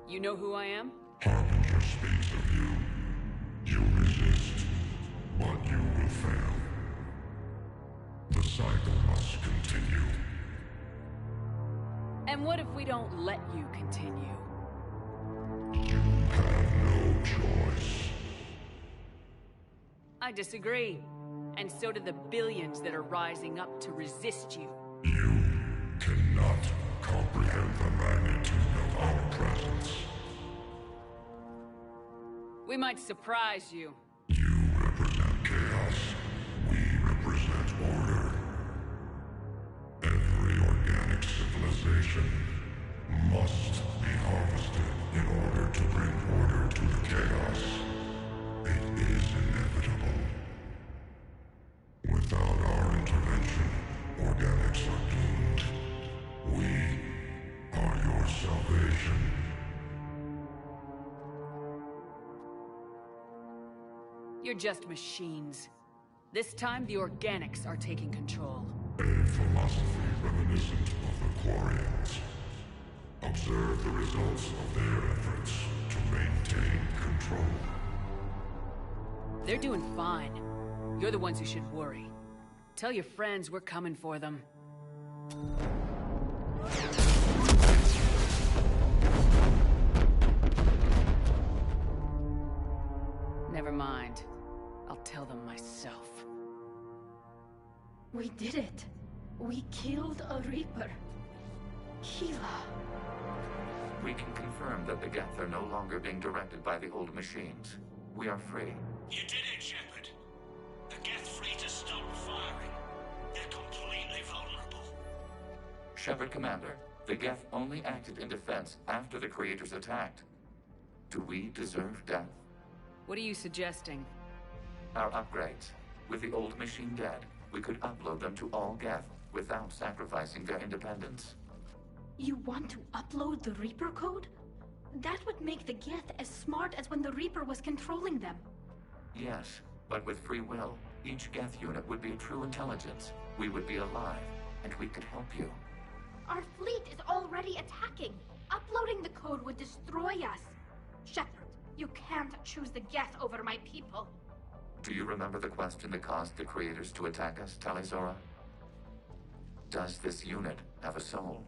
You know who I am? Harbinger speaks of you. You resist, but you will fail. The cycle must continue. And what if we don't let you continue? You have no choice. I disagree. And so do the billions that are rising up to resist you. You cannot comprehend the magnitude of our presence. We might surprise you. You represent chaos. We represent order. Every organic civilization must be harvested in order to bring order to the chaos. It is inevitable. Without our intervention, organics are doomed. We are your salvation. You're just machines. This time, the organics are taking control. A philosophy reminiscent of the Quarians. Observe the results of their efforts to maintain control. They're doing fine. You're the ones who should worry. Tell your friends we're coming for them. Never mind. I'll tell them myself. We did it. We killed a Reaper. Gila. We can confirm that the Geth are no longer being directed by the old machines. We are free. You did it, Shepard. The Geth free to stop firing. They're completely vulnerable. Shepard, Commander, the Geth only acted in defense after the Creators attacked. Do we deserve death? What are you suggesting? Our upgrades. With the old machine dead, we could upload them to all Geth without sacrificing their independence. You want to upload the Reaper code? That would make the Geth as smart as when the Reaper was controlling them. Yes, but with free will, each Geth unit would be a true intelligence. We would be alive, and we could help you. Our fleet is already attacking. Uploading the code would destroy us. Shepard, you can't choose the Geth over my people. Do you remember the question that caused the Creators to attack us, Talizora? Does this unit have a soul?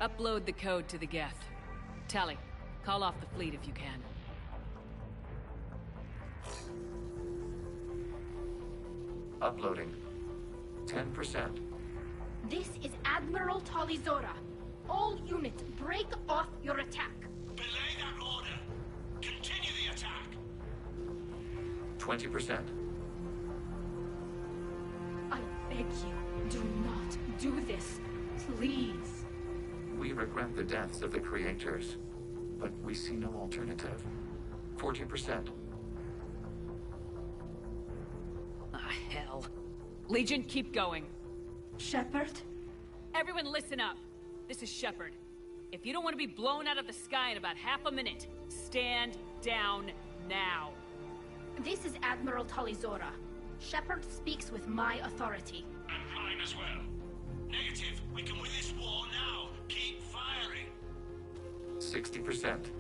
Upload the code to the Geth. Tally, call off the fleet if you can. Uploading. 10%. This is Admiral Talizora. All units, break off your attack. Belay that order. Continue the attack. 20%. I beg you, do not do this. Please. We regret the deaths of the creators, but we see no alternative. 40%. Ah, hell. Legion, keep going. Shepard? Everyone listen up. This is Shepard. If you don't want to be blown out of the sky in about half a minute, stand down now. This is Admiral Talizora. Shepard speaks with my authority. And mine as well. Negative. We can win this war now. Keep firing. 60%.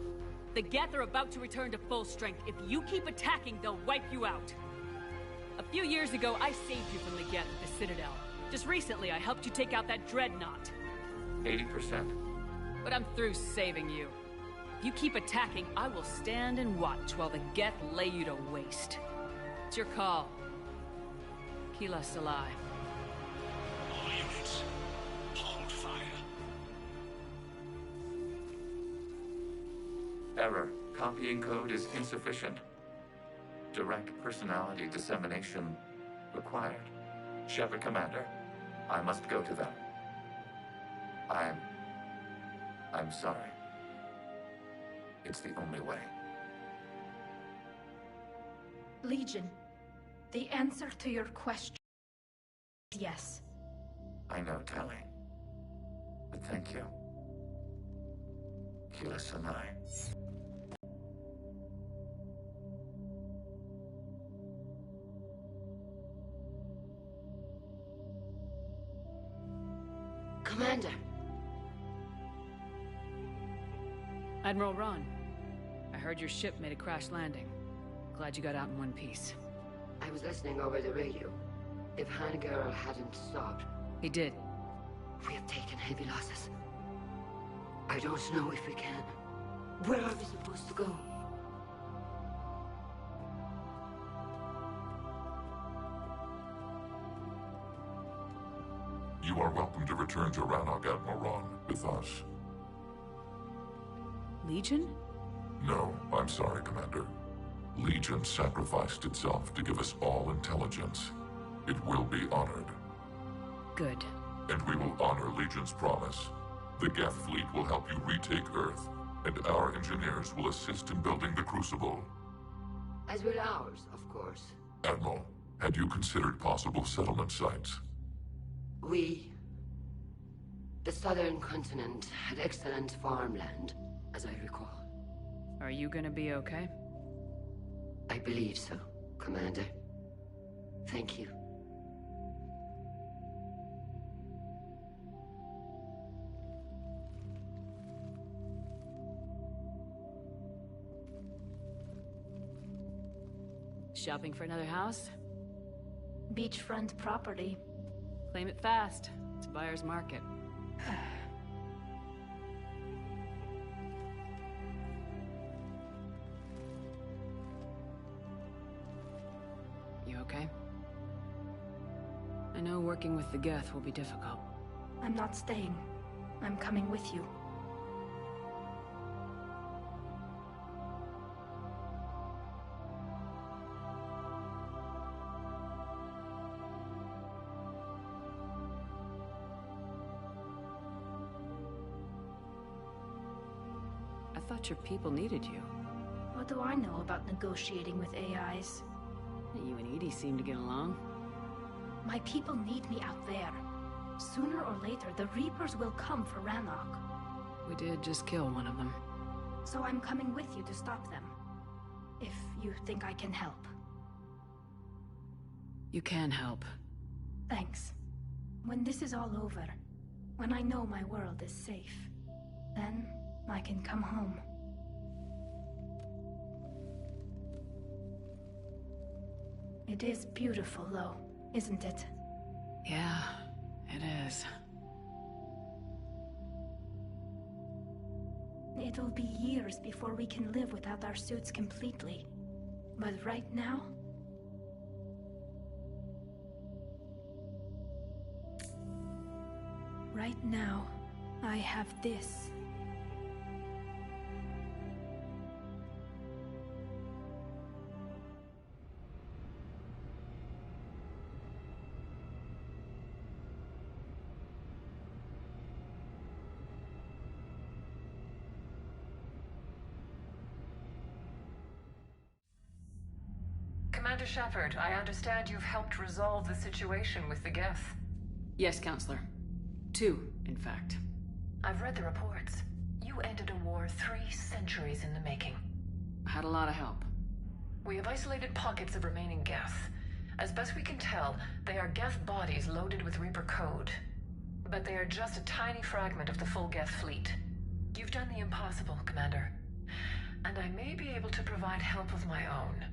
The Geth are about to return to full strength. If you keep attacking, they'll wipe you out. A few years ago, I saved you from the Geth at the Citadel. Just recently, I helped you take out that dreadnought. 80%. But I'm through saving you. If you keep attacking, I will stand and watch while the Geth lay you to waste. It's your call. Kila Salai. All units, hold fire. Error. Copying code is insufficient. Direct personality dissemination required. Shepard Commander, I must go to them. I'm sorry. It's the only way. Legion, the answer to your question is yes. I know, Tally. But thank you. Kila Sanai. Commander! Admiral Ron, I heard your ship made a crash landing. Glad you got out in one piece. I was listening over the radio. If Hangirl hadn't stopped, He did. we have taken heavy losses. I don't know if we can. Where are we supposed to go? You are welcome to return to Rannoch, Admiral Ron, with us. Legion? No, I'm sorry, Commander. Legion sacrificed itself to give us all intelligence. It will be honored. Good. And we will honor Legion's promise. The Geth fleet will help you retake Earth, and our engineers will assist in building the Crucible. As will ours, of course. Admiral, had you considered possible settlement sites? The southern continent had excellent farmland, as I recall. Are you gonna be okay? I believe so, Commander. Thank you. Shopping for another house? Beachfront property. Claim it fast. It's a buyer's market. You okay? I know working with the Geth will be difficult. I'm not staying. I'm coming with you. I thought your people needed you. What do I know about negotiating with AIs? You and Edie seem to get along. My people need me out there. Sooner or later, the Reapers will come for Rannoch. We did just kill one of them. So I'm coming with you to stop them. If you think I can help. You can help. Thanks. When this is all over, when I know my world is safe, then I can come home. It is beautiful, though, isn't it? Yeah, it is. It'll be years before we can live without our suits completely. But right now... Right now, I have this. Commander Shepard, I understand you've helped resolve the situation with the Geth. Yes, Counselor. 2, in fact. I've read the reports. You ended a war 3 centuries in the making. I had a lot of help. We have isolated pockets of remaining Geth. As best we can tell, they are Geth bodies loaded with Reaper code. But they are just a tiny fragment of the full Geth fleet. You've done the impossible, Commander. And I may be able to provide help of my own.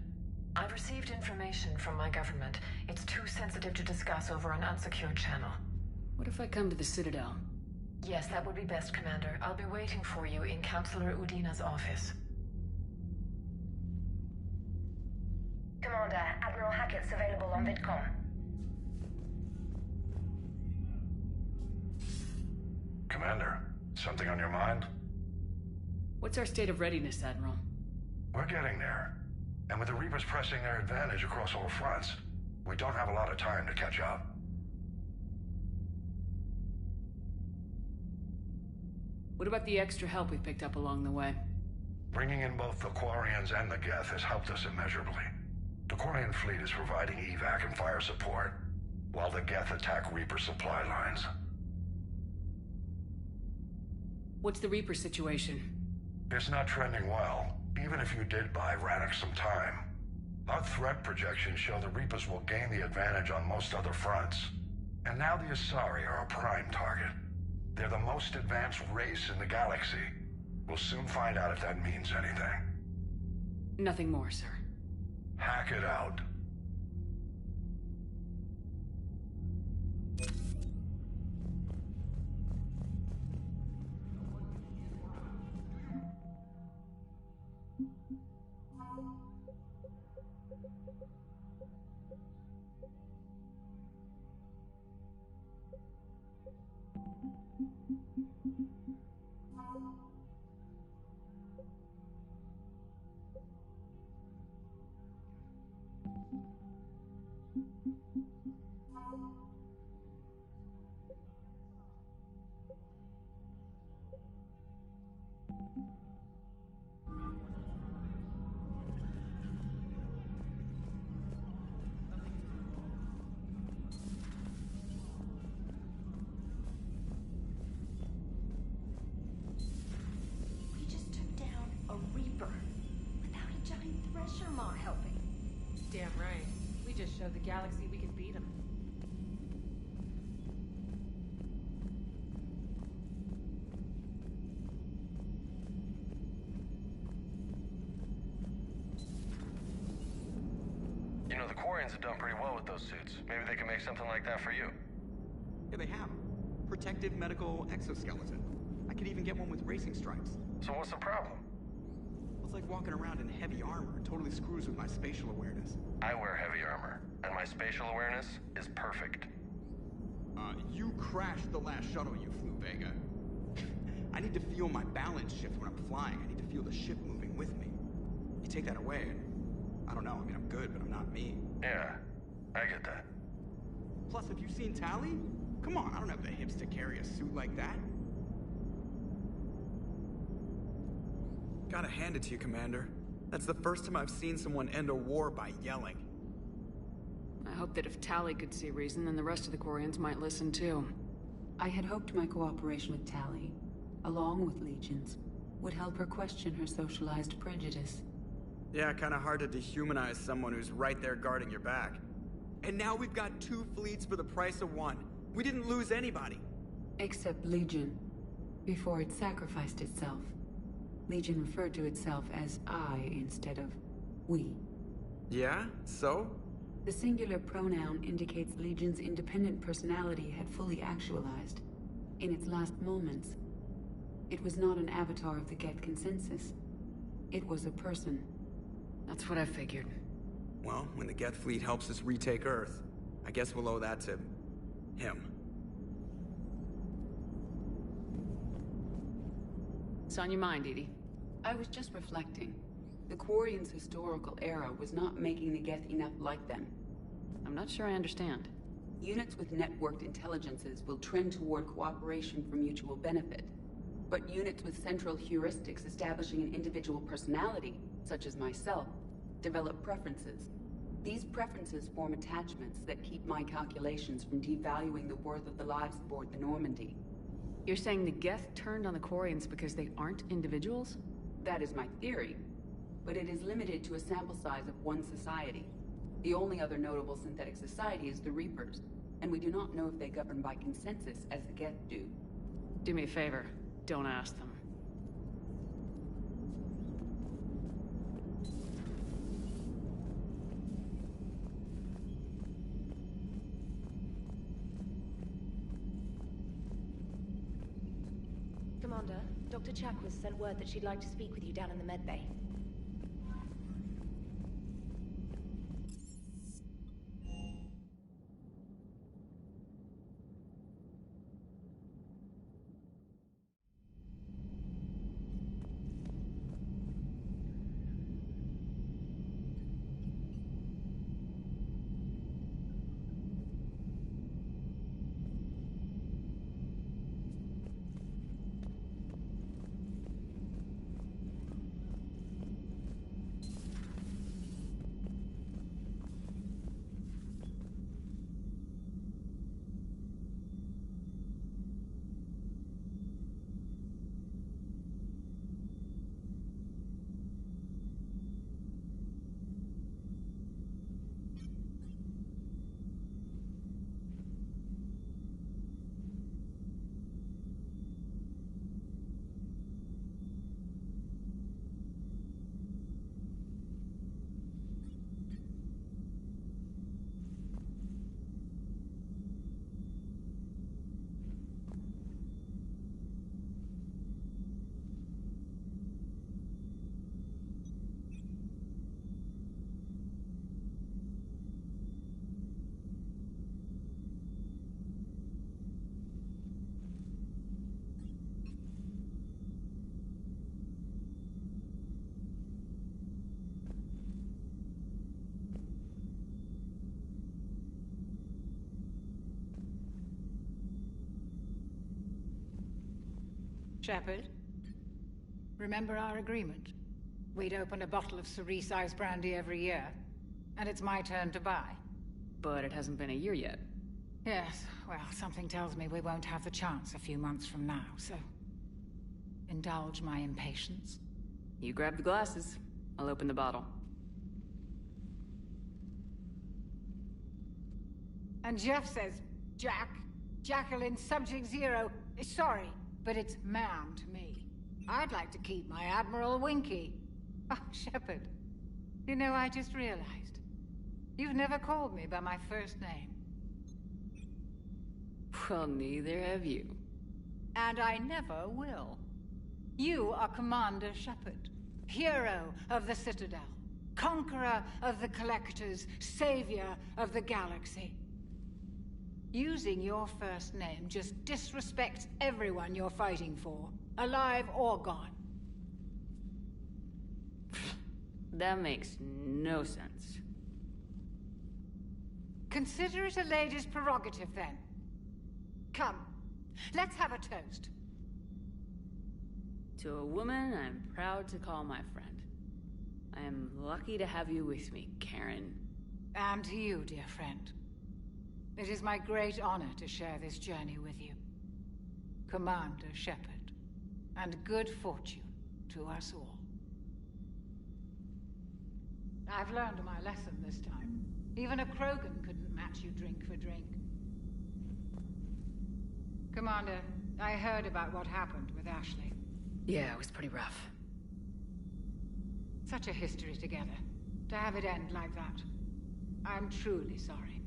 I've received information from my government. It's too sensitive to discuss over an unsecured channel. What if I come to the Citadel? Yes, that would be best, Commander. I'll be waiting for you in Counselor Udina's office. Commander, Admiral Hackett's available on VidCom. Commander, something on your mind? What's our state of readiness, Admiral? We're getting there. And with the Reapers pressing their advantage across all fronts, we don't have a lot of time to catch up. What about the extra help we picked up along the way? Bringing in both the Quarians and the Geth has helped us immeasurably. The Quarian fleet is providing evac and fire support, while the Geth attack Reaper supply lines. What's the Reaper situation? It's not trending well, even if you did buy Radix some time. Our threat projections show the Reapers will gain the advantage on most other fronts. And now the Asari are a prime target. They're the most advanced race in the galaxy. We'll soon find out if that means anything. Nothing more, sir. Hack it out. Damn right. We just showed the galaxy we can beat them. You know, the Quarians have done pretty well with those suits. Maybe they can make something like that for you. Yeah, they have. Protective medical exoskeleton. I could even get one with racing stripes. So what's the problem? It's like walking around in heavy armor. It totally screws with my spatial awareness. I wear heavy armor, and my spatial awareness is perfect. You crashed the last shuttle you flew, Vega. I need to feel my balance shift when I'm flying. I need to feel the ship moving with me. You take that away, and I don't know. I mean, I'm good, but I'm not me. Yeah, I get that. Plus, have you seen Tally? Come on, I don't have the hips to carry a suit like that. Gotta hand it to you, Commander. That's the first time I've seen someone end a war by yelling. I hope that if Tally could see reason, then the rest of the Quarians might listen too. I had hoped my cooperation with Tally, along with Legions, would help her question her socialized prejudice. Yeah, kinda hard to dehumanize someone who's right there guarding your back. And now we've got 2 fleets for the price of 1. We didn't lose anybody. Except Legion, before it sacrificed itself. Legion referred to itself as I instead of we. Yeah? So? The singular pronoun indicates Legion's independent personality had fully actualized. In its last moments, It was not an avatar of the Geth consensus. It was a person. That's what I figured. Well, when the Geth fleet helps us retake Earth, I guess we'll owe that to... him. What's on your mind, Edie? I was just reflecting. The Quarians' historical era was not making the Geth enough like them. I'm not sure I understand. Units with networked intelligences will trend toward cooperation for mutual benefit. But units with central heuristics establishing an individual personality, such as myself, develop preferences. These preferences form attachments that keep my calculations from devaluing the worth of the lives aboard the Normandy. You're saying the Geth turned on the Quarians because they aren't individuals? That is my theory, but it is limited to a sample size of one society. The only other notable synthetic society is the Reapers, and we do not know if they govern by consensus as the Geth do. Do me a favor, don't ask them. Commander, Dr. Chakwas sent word that she'd like to speak with you down in the medbay. Shepard, remember our agreement? We'd open a bottle of cerise ice brandy every year, and it's my turn to buy. But it hasn't been a year yet. Yes, well, something tells me we won't have the chance a few months from now, so... indulge my impatience. You grab the glasses. I'll open the bottle. And Jeff says, Jacqueline, Subject Zero, is sorry, but it's ma'am to me. I'd like to keep my Admiral Winky. Oh, Shepard, you know, I just realized. You've never called me by my first name. Well, neither have you. And I never will. You are Commander Shepard, hero of the Citadel, conqueror of the Collectors, savior of the galaxy. Using your first name just disrespects everyone you're fighting for, alive or gone. That makes no sense. Consider it a lady's prerogative, then. Come, let's have a toast. To a woman I'm proud to call my friend. I am lucky to have you with me, Karen. And to you, dear friend. It is my great honor to share this journey with you. Commander Shepard. And good fortune to us all. I've learned my lesson this time. Even a Krogan couldn't match you drink for drink. Commander, I heard about what happened with Ashley. Yeah, it was pretty rough. Such a history together. To have it end like that. I'm truly sorry.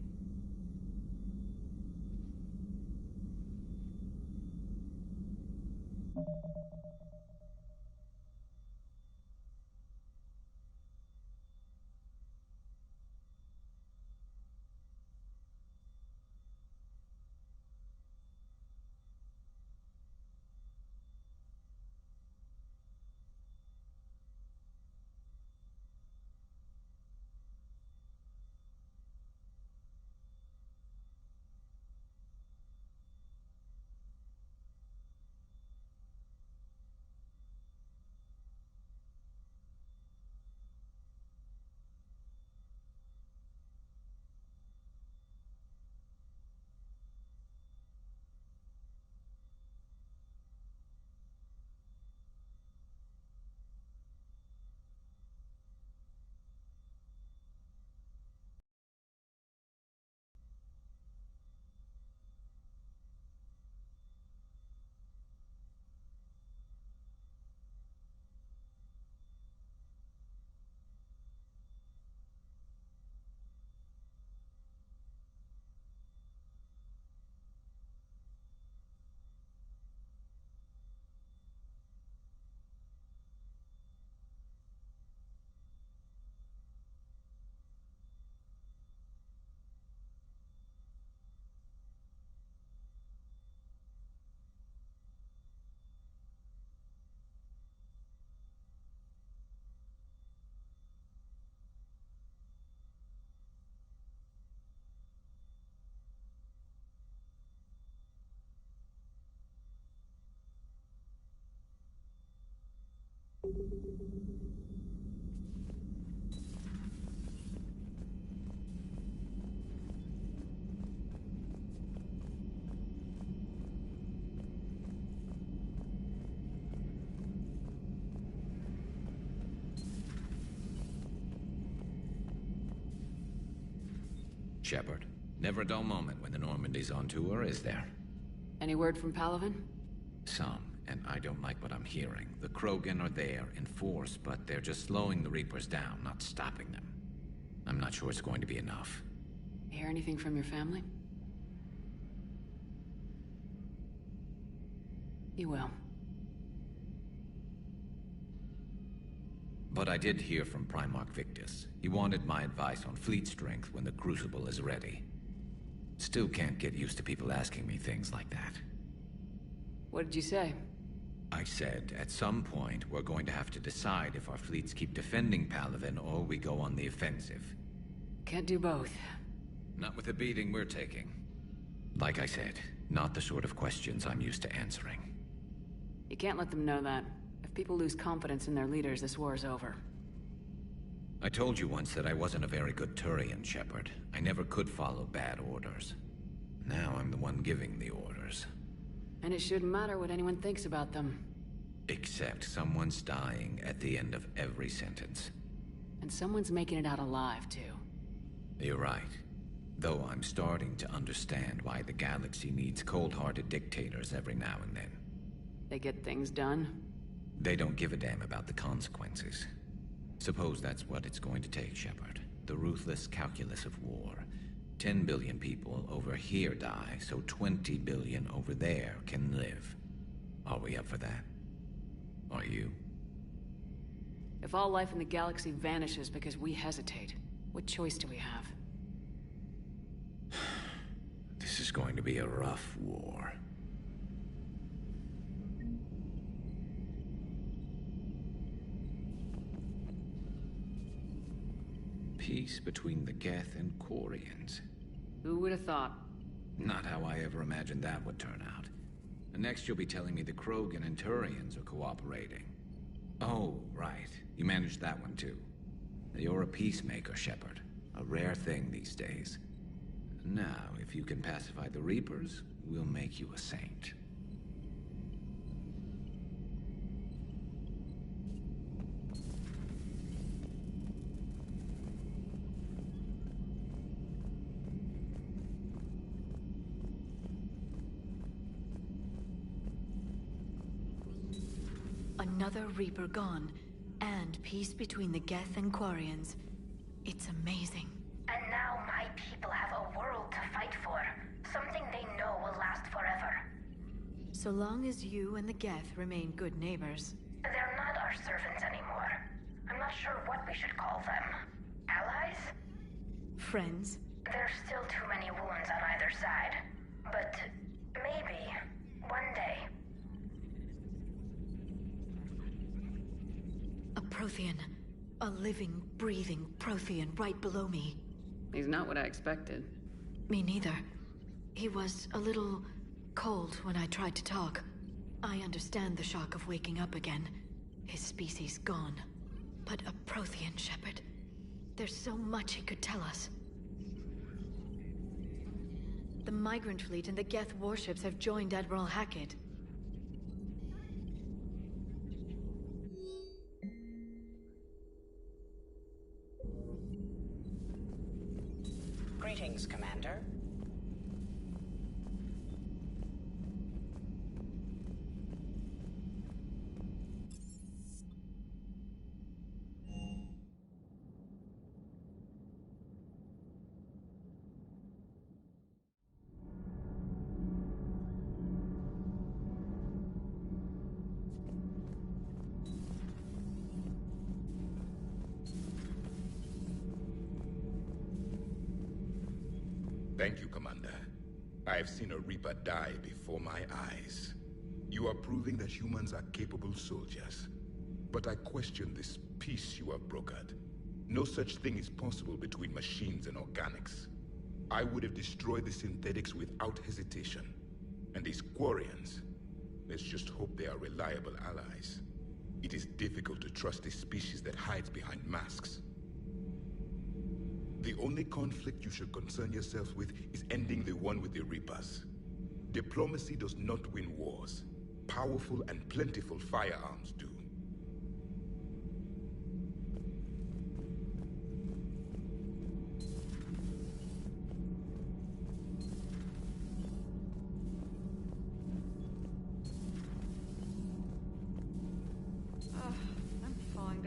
Shepard. Never a dull moment when the Normandy's on tour, is there? Any word from Palaven? Some, and I don't like what I'm hearing. The Krogan are there in force, but they're just slowing the Reapers down, not stopping them. I'm not sure it's going to be enough. Hear anything from your family? You will. But I did hear from Primarch Victus. He wanted my advice on fleet strength when the Crucible is ready. Still can't get used to people asking me things like that. What did you say? I said, at some point, we're going to have to decide if our fleets keep defending Palaven or we go on the offensive. Can't do both. Not with the beating we're taking. Like I said, not the sort of questions I'm used to answering. You can't let them know that. If people lose confidence in their leaders, this war is over. I told you once that I wasn't a very good Turian, Shepard. I never could follow bad orders. Now I'm the one giving the orders. And it shouldn't matter what anyone thinks about them. Except someone's dying at the end of every sentence. And someone's making it out alive, too. You're right. Though I'm starting to understand why the galaxy needs cold-hearted dictators every now and then. They get things done? They don't give a damn about the consequences. Suppose that's what it's going to take, Shepard. The ruthless calculus of war. 10 billion people over here die, so 20 billion over there can live. Are we up for that? Are you? If all life in the galaxy vanishes because we hesitate, what choice do we have? This is going to be a rough war. Peace between the Geth and Quarians. Who would have thought? Not how I ever imagined that would turn out. And next you'll be telling me the Krogan and Turians are cooperating. Oh, right. You managed that one too. You're a peacemaker, Shepard. A rare thing these days. Now, if you can pacify the Reapers, we'll make you a saint. Another Reaper gone, and peace between the Geth and Quarians. It's amazing. And now my people have a world to fight for. Something they know will last forever. So long as you and the Geth remain good neighbors. They're not our servants anymore. I'm not sure what we should call them. Allies? Friends? There's still too many wounds on either side. But maybe, one day. A Prothean. A living, breathing Prothean right below me. He's not what I expected. Me neither. He was a little cold when I tried to talk. I understand the shock of waking up again. His species gone. But a Prothean, Shepard. There's so much he could tell us. The Migrant Fleet and the Geth warships have joined Admiral Hackett. Greetings, Commander. Thank you, Commander. I have seen a Reaper die before my eyes. You are proving that humans are capable soldiers. But I question this peace you have brokered. No such thing is possible between machines and organics. I would have destroyed the synthetics without hesitation. And these Quarians, let's just hope they are reliable allies. It is difficult to trust a species that hides behind masks. The only conflict you should concern yourselves with is ending the one with the Reapers. Diplomacy does not win wars. Powerful and plentiful firearms do.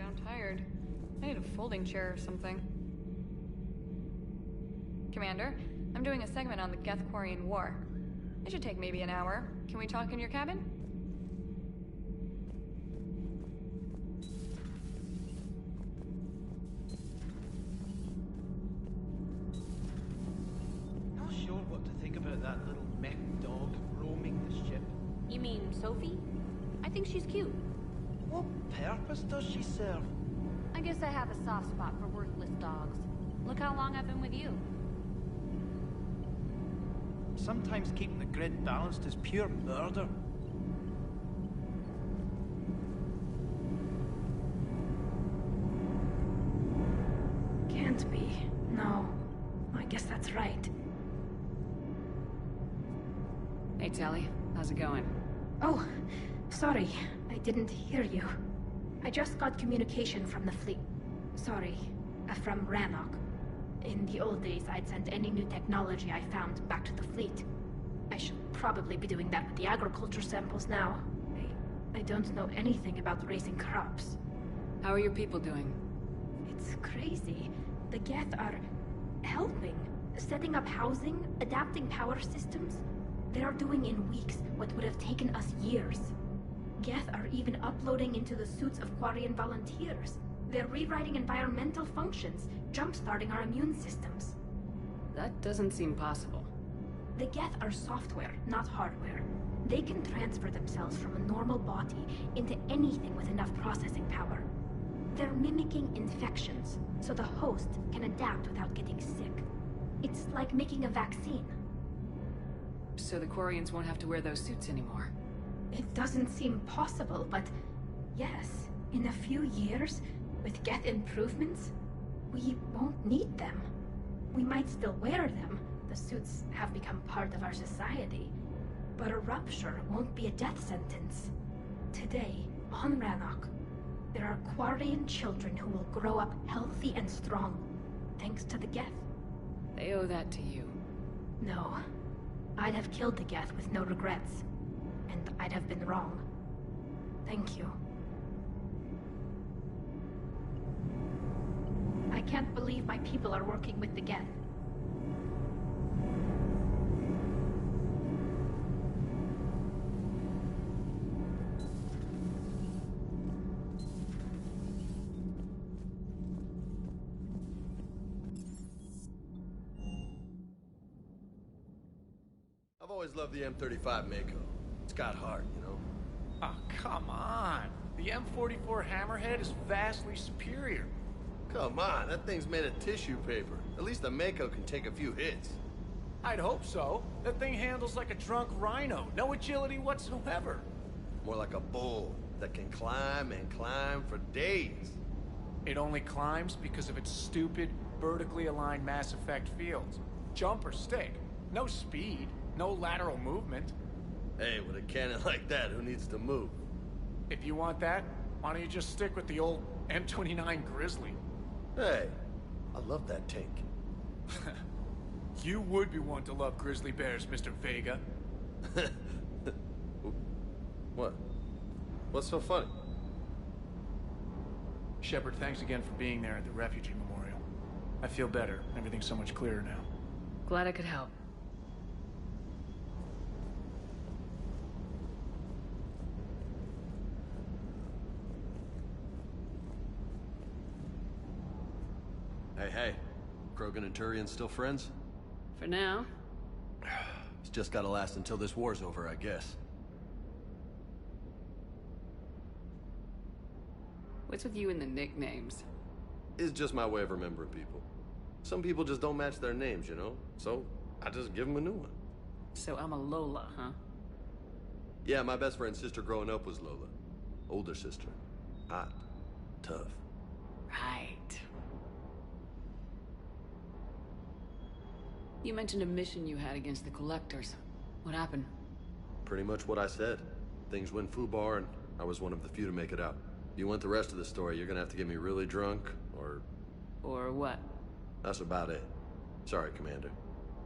down tired. I need a folding chair or something. Commander, I'm doing a segment on the Geth-Quarian War. It should take maybe an hour. Can we talk in your cabin? Not sure what to think about that little mech dog roaming the ship. You mean Sophie? I think she's cute. What purpose does she serve? I guess I have a soft spot for worthless dogs. Look how long I've been with you. Sometimes keeping the grid balanced is pure murder. Can't be. No. I guess that's right. Hey, Tally. How's it going? Oh, sorry. I didn't hear you. I just got communication from the fleet. Sorry. From Rannoch. In the old days, I'd sent any new technology I found back to the fleet. I should probably be doing that with the agriculture samples now. I don't know anything about raising crops. How are your people doing? It's crazy. The Geth are helping. Setting up housing, adapting power systems. They are doing in weeks what would have taken us years. Geth are even uploading into the suits of Quarian volunteers. They're rewriting environmental functions, jump-starting our immune systems. That doesn't seem possible. The Geth are software, not hardware. They can transfer themselves from a normal body into anything with enough processing power. They're mimicking infections, so the host can adapt without getting sick. It's like making a vaccine. So the Quarians won't have to wear those suits anymore? It doesn't seem possible, but yes, in a few years, with Geth improvements, we won't need them. We might still wear them. The suits have become part of our society. But a rupture won't be a death sentence. Today, on Rannoch, there are Quarian children who will grow up healthy and strong, thanks to the Geth. They owe that to you. No. I'd have killed the Geth with no regrets. And I'd have been wrong. Thank you. I can't believe my people are working with the Geth. I've always loved the M35 Mako. It's got heart, you know? Oh, come on. The M44 Hammerhead is vastly superior. Come on, that thing's made of tissue paper. At least the Mako can take a few hits. I'd hope so. That thing handles like a drunk rhino. No agility whatsoever. More like a bull that can climb and climb for days. It only climbs because of its stupid, vertically aligned Mass Effect fields. Jump or stick. No speed. No lateral movement. Hey, with a cannon like that, who needs to move? If you want that, why don't you just stick with the old M29 Grizzly? Hey, I love that tank. You would be one to love grizzly bears, Mr. Vega. What? What's so funny? Shepard, thanks again for being there at the refugee memorial. I feel better. Everything's so much clearer now. Glad I could help. Hey. Krogan and Turian still friends? For now. It's just gotta last until this war's over, I guess. What's with you and the nicknames? It's just my way of remembering people. Some people just don't match their names, you know? So, I just give them a new one. So I'm a Lola, huh? Yeah, my best friend's sister growing up was Lola. Older sister. Hot. Tough. Right. You mentioned a mission you had against the Collectors. What happened? Pretty much what I said. Things went foobar, and I was one of the few to make it out. If you want the rest of the story, you're gonna have to get me really drunk, or... Or what? That's about it. Sorry, Commander.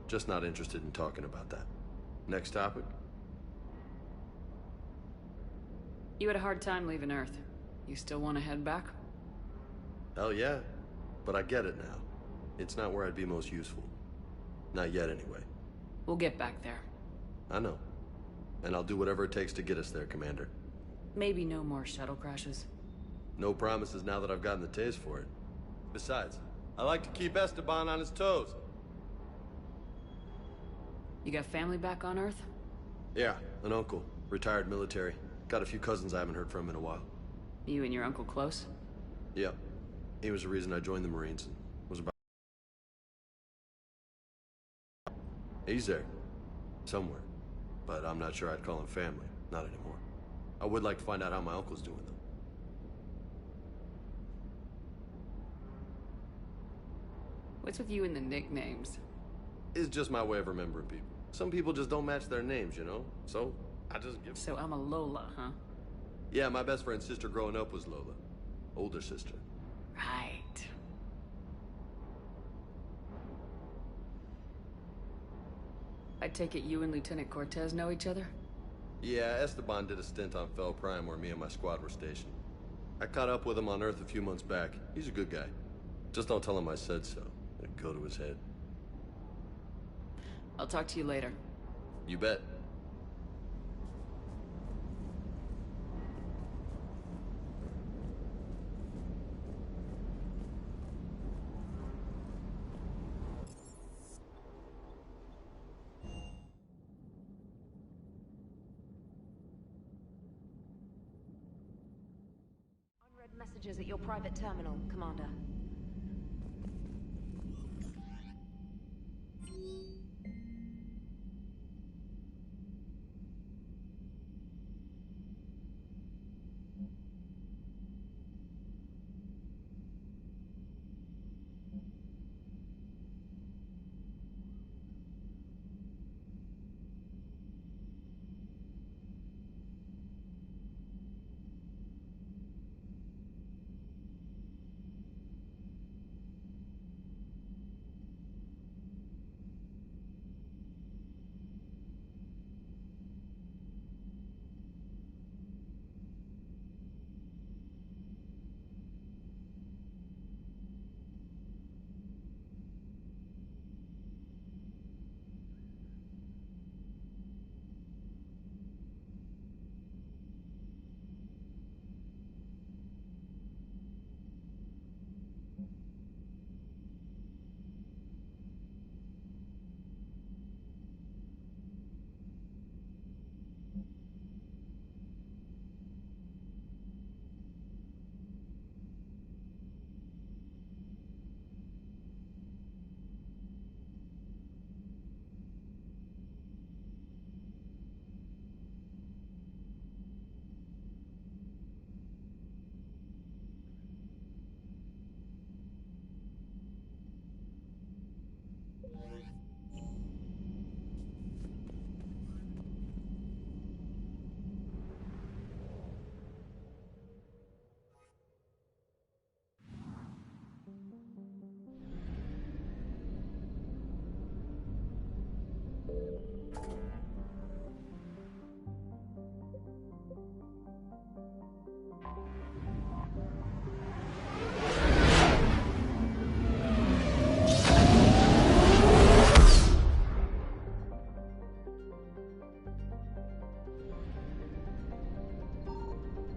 Just not interested in talking about that. Next topic? You had a hard time leaving Earth. You still want to head back? Hell yeah. But I get it now. It's not where I'd be most useful. Not yet, anyway. We'll get back there. I know. And I'll do whatever it takes to get us there, Commander. Maybe no more shuttle crashes. No promises now that I've gotten the taste for it. Besides, I like to keep Esteban on his toes. You got family back on Earth? Yeah, an uncle. Retired military. Got a few cousins I haven't heard from in a while. You and your uncle close? Yep. He was the reason I joined the Marines and was about... He's there. Somewhere. But I'm not sure I'd call him family. Not anymore. I would like to find out how my uncle's doing, though. What's with you and the nicknames? It's just my way of remembering people. Some people just don't match their names, you know? So, I just give... So I'm a Lola, huh? Yeah, my best friend's sister growing up was Lola. Older sister. Right. I take it you and Lieutenant Cortez know each other? Yeah, Esteban did a stint on Fel Prime where me and my squad were stationed. I caught up with him on Earth a few months back. He's a good guy. Just don't tell him I said so. It'd go to his head. I'll talk to you later. You bet. Unread messages at your private terminal, Commander.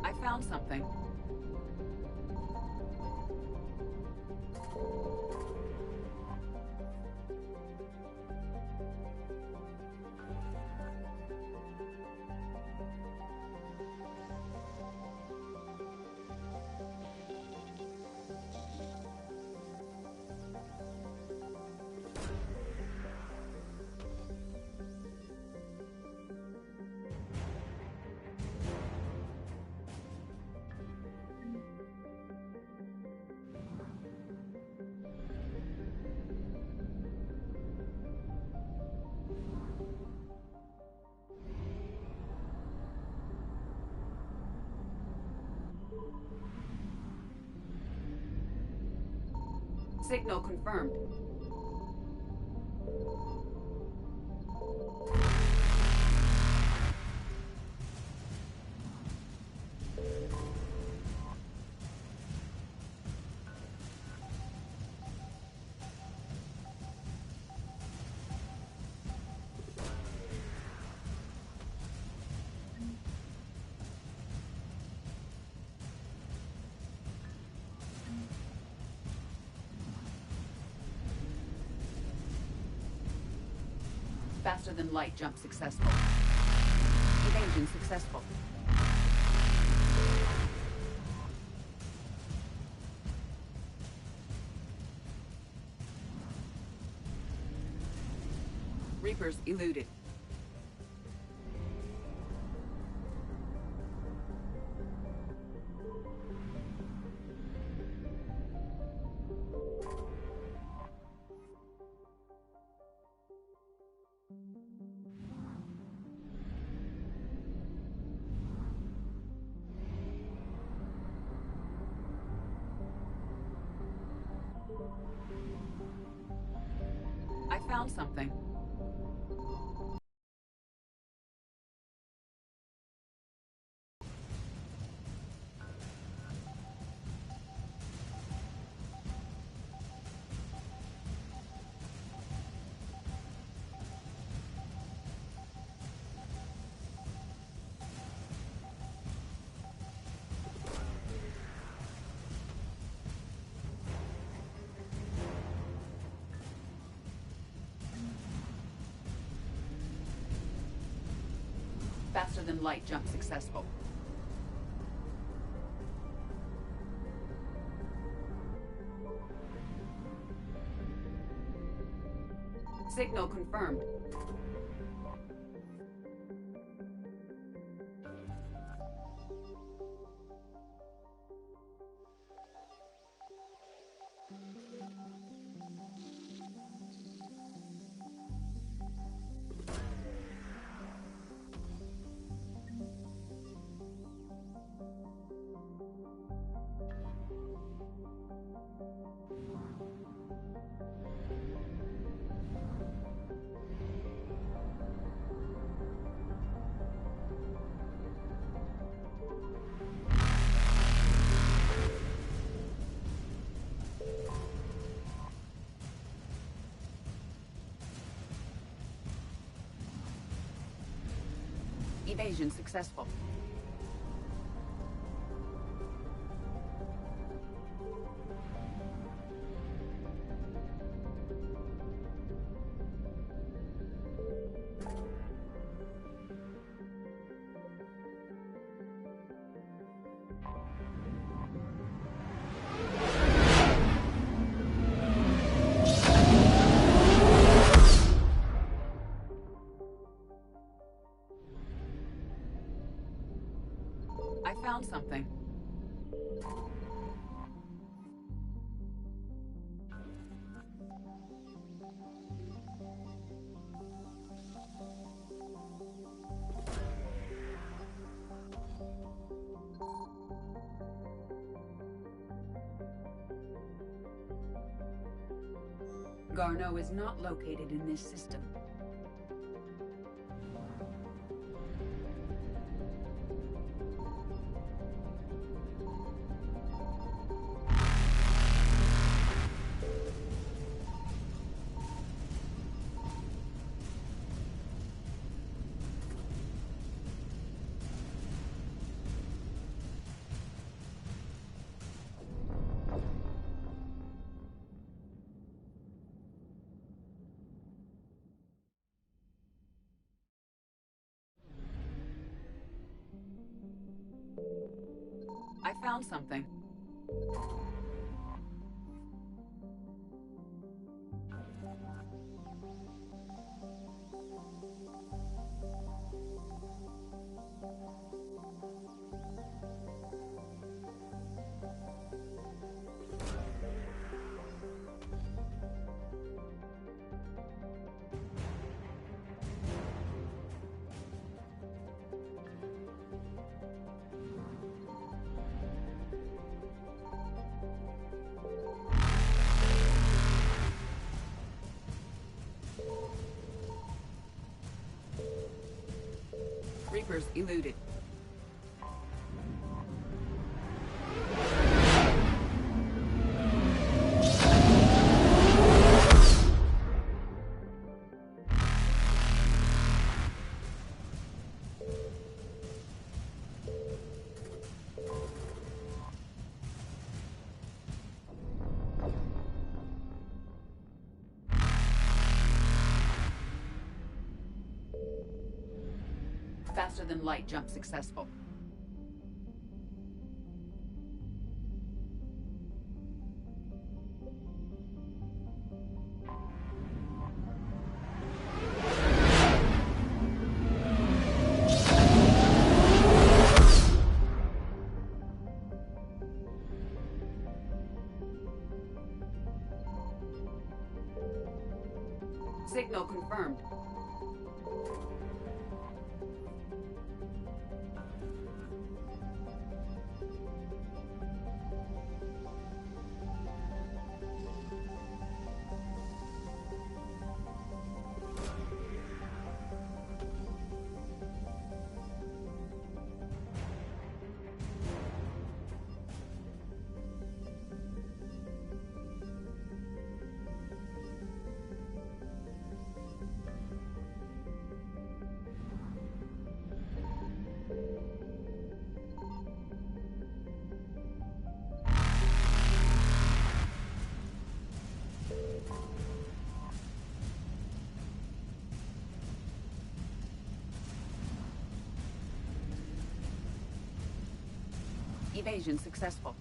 I found something. Signal confirmed. Faster than light jump successful. Evasion successful. Reapers eluded. I found something. Faster than light jump successful. Signal confirmed. Evasion successful. I found something. Garneau is not located in this system. I found something. Reapers eluded. Faster than light jump successful. Signal confirmed. Evasion successful.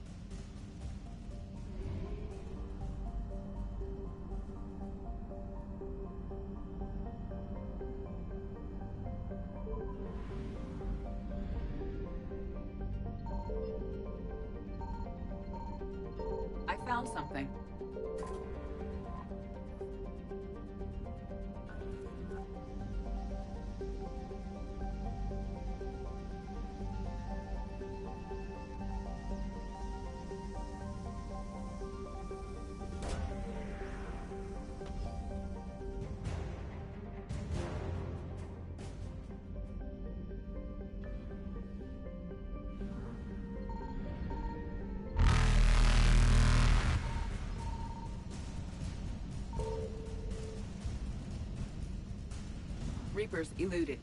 I found something. Reapers eluded.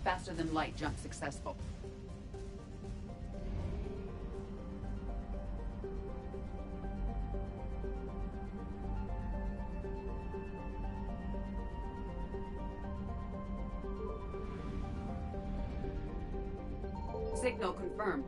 Faster than light jump successful. Signal confirmed.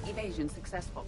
Evasion successful.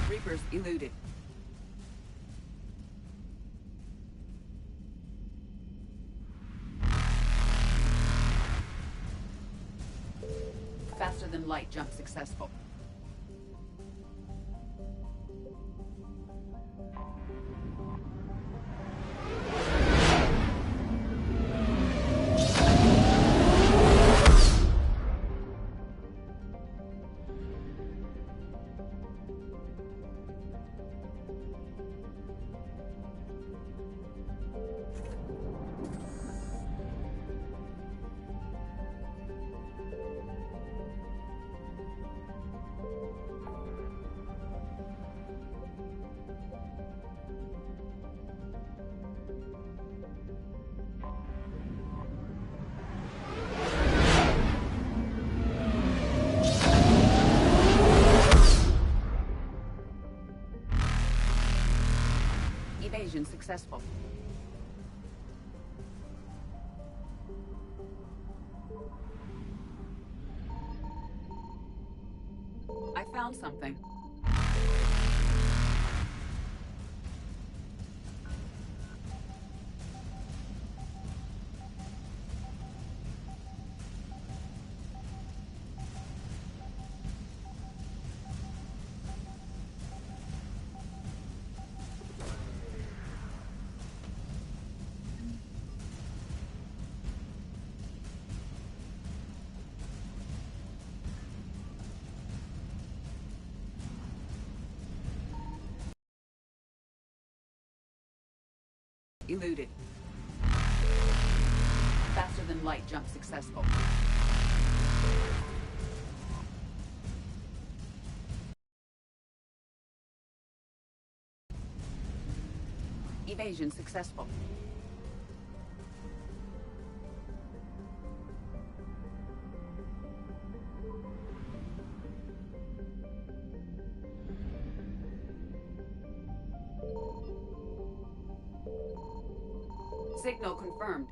Reapers eluded. Faster than light jump successful. Evasion successful. I found something. Eluded. Faster than light jump successful. Evasion successful. Signal confirmed.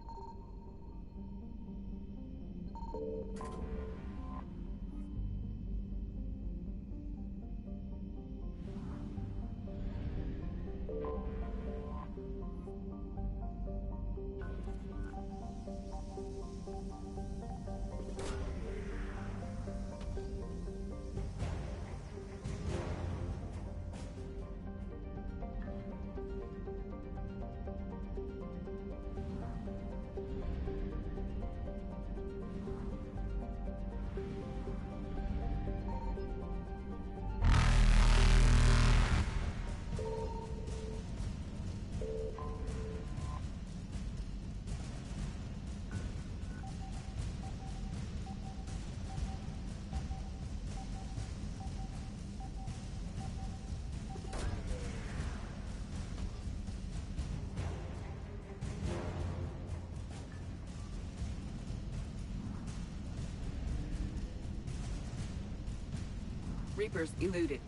Reapers eluded.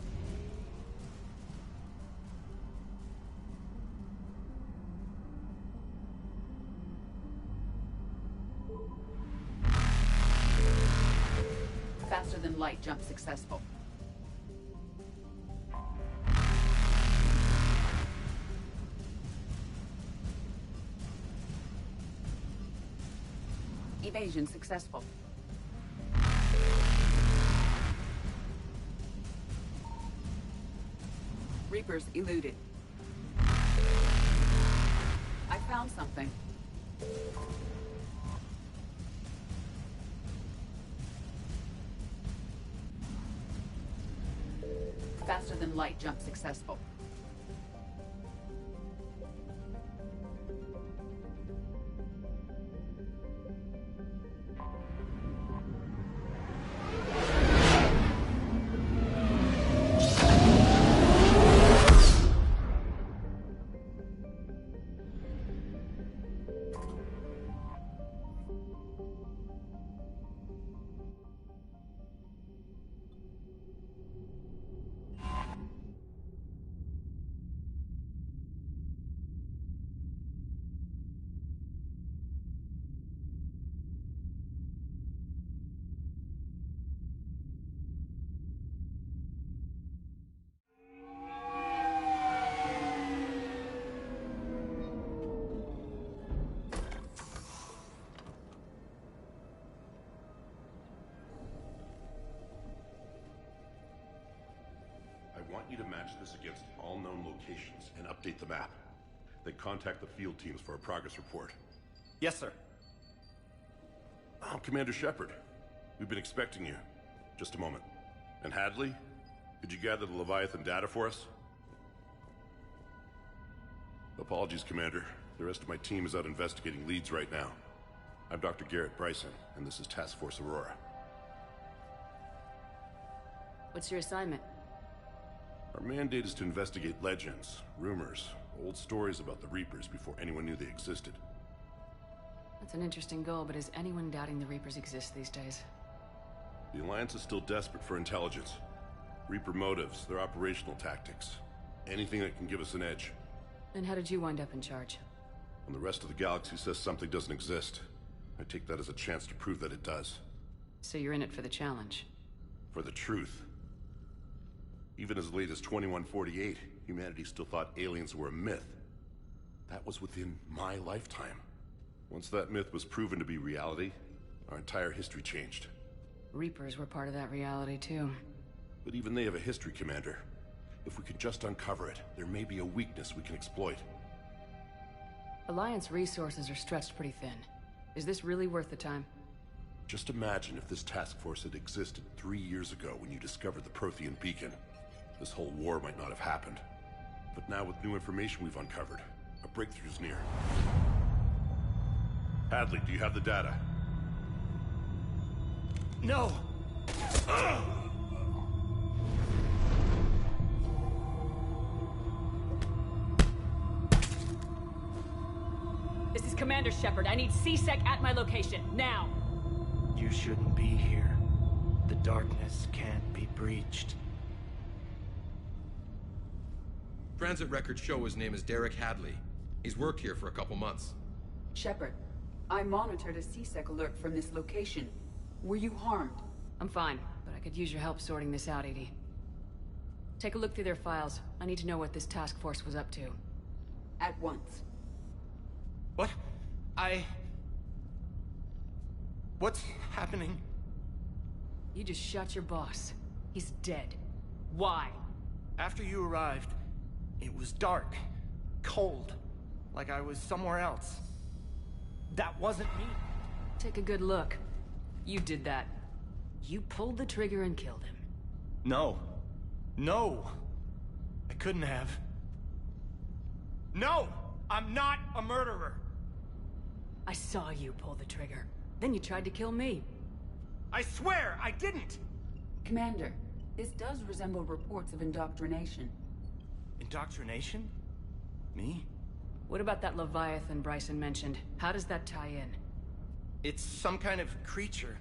Faster than light jump successful. Evasion successful. Reapers eluded. I found something. Faster than light jump successful. I want you to match this against all known locations and update the map. Then contact the field teams for a progress report. Yes, sir. I'm Commander Shepard. We've been expecting you. Just a moment. And Hadley, could you gather the Leviathan data for us? Apologies, Commander. The rest of my team is out investigating leads right now. I'm Dr. Garrett Bryson, and this is Task Force Aurora. What's your assignment? Our mandate is to investigate legends, rumors, old stories about the Reapers before anyone knew they existed. That's an interesting goal, but is anyone doubting the Reapers exist these days? The Alliance is still desperate for intelligence. Reaper motives, their operational tactics. Anything that can give us an edge. And how did you wind up in charge? When the rest of the galaxy says something doesn't exist, I take that as a chance to prove that it does. So you're in it for the challenge? For the truth. Even as late as 2148, humanity still thought aliens were a myth. That was within my lifetime. Once that myth was proven to be reality, our entire history changed. Reapers were part of that reality, too. But even they have a history, Commander. If we can just uncover it, there may be a weakness we can exploit. Alliance resources are stretched pretty thin. Is this really worth the time? Just imagine if this task force had existed 3 years ago when you discovered the Prothean beacon. This whole war might not have happened. But now with new information we've uncovered, a breakthrough's near. Hadley, do you have the data? No! This is Commander Shepard. I need C-Sec at my location, now! You shouldn't be here. The darkness can't be breached. Transit records show his name is Derek Hadley. He's worked here for a couple months. Shepard, I monitored a C-Sec alert from this location. Were you harmed? I'm fine, but I could use your help sorting this out, Edie. Take a look through their files. I need to know what this task force was up to. At once. What? What's happening? You just shot your boss. He's dead. Why? After you arrived, it was dark, cold, like I was somewhere else. That wasn't me. Take a good look. You did that. You pulled the trigger and killed him. No. No! I couldn't have. No! I'm not a murderer! I saw you pull the trigger. Then you tried to kill me. I swear, I didn't! Commander, this does resemble reports of indoctrination. Indoctrination? Me? What about that Leviathan Bryson mentioned? How does that tie in? It's some kind of creature.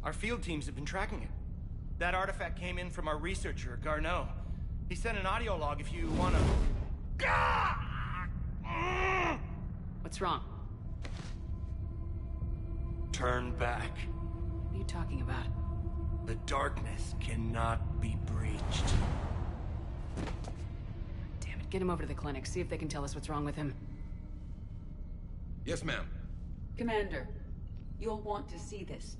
Our field teams have been tracking it. That artifact came in from our researcher, Garneau. He sent an audio log if you wanna... What's wrong? Turn back. What are you talking about? The darkness cannot be breached. Damn it, get him over to the clinic. See if they can tell us what's wrong with him. Yes, ma'am. Commander, you'll want to see this.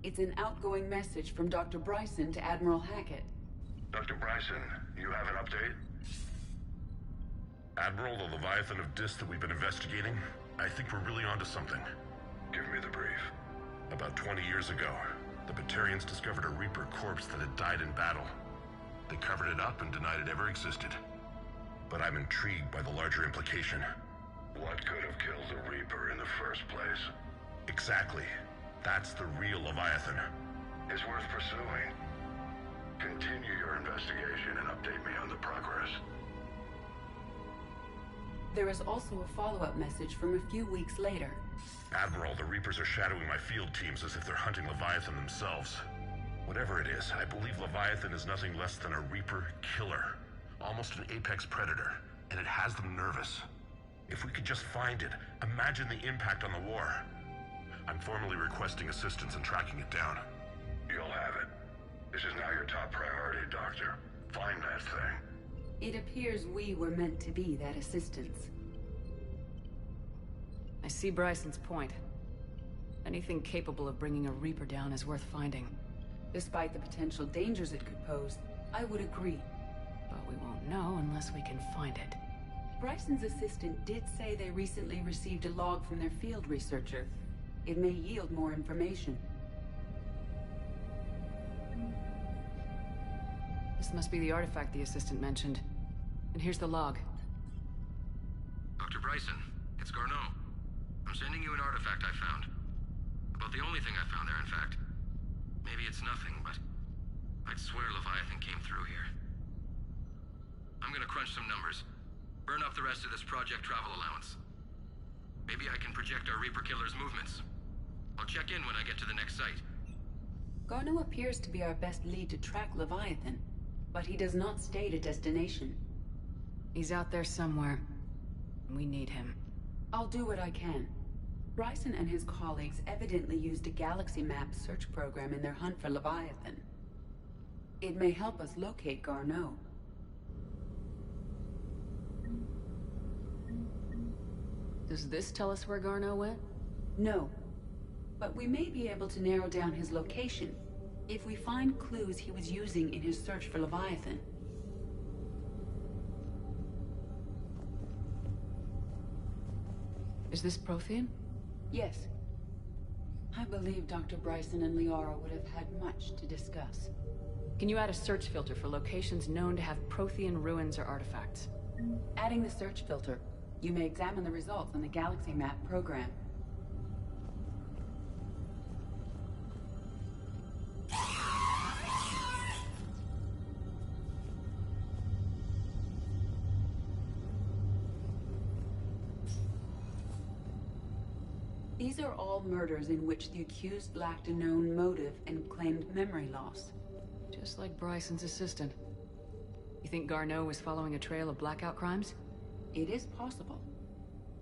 It's an outgoing message from Dr. Bryson to Admiral Hackett. Dr. Bryson, you have an update? Admiral, the Leviathan of Dis that we've been investigating, I think we're really onto something. Give me the brief. About 20 years ago, the Batarians discovered a Reaper corpse that had died in battle. They covered it up and denied it ever existed. But I'm intrigued by the larger implication. What could have killed the Reaper in the first place? Exactly. That's the real Leviathan. It's worth pursuing. Continue your investigation and update me on the progress. There is also a follow-up message from a few weeks later. Admiral, the Reapers are shadowing my field teams as if they're hunting Leviathan themselves. Whatever it is, I believe Leviathan is nothing less than a Reaper killer. Almost an apex predator, and it has them nervous. If we could just find it, imagine the impact on the war. I'm formally requesting assistance in tracking it down. You'll have it. This is now your top priority, Doctor. Find that thing. It appears we were meant to be that assistance. I see Bryson's point. Anything capable of bringing a Reaper down is worth finding. Despite the potential dangers it could pose, I would agree. But we won't know unless we can find it. Bryson's assistant did say they recently received a log from their field researcher. It may yield more information. This must be the artifact the assistant mentioned. And here's the log. Dr. Bryson, it's Garneau. I'm sending you an artifact I found. About the only thing I found there, in fact. Maybe it's nothing, but I'd swear Leviathan came through here. I'm gonna crunch some numbers. Burn up the rest of this Project Travel allowance. Maybe I can project our Reaper Killer's movements. I'll check in when I get to the next site. Garneau appears to be our best lead to track Leviathan, but he does not state a destination. He's out there somewhere. We need him. I'll do what I can. Bryson and his colleagues evidently used a galaxy map search program in their hunt for Leviathan. It may help us locate Garneau. Does this tell us where Garneau went? No. But we may be able to narrow down his location if we find clues he was using in his search for Leviathan. Is this Prothean? Yes. I believe Dr. Bryson and Liara would have had much to discuss. Can you add a search filter for locations known to have Prothean ruins or artifacts? Adding the search filter, you may examine the results on the Galaxy Map program. These are all murders in which the accused lacked a known motive and claimed memory loss. Just like Bryson's assistant. You think Garneau was following a trail of blackout crimes? It is possible.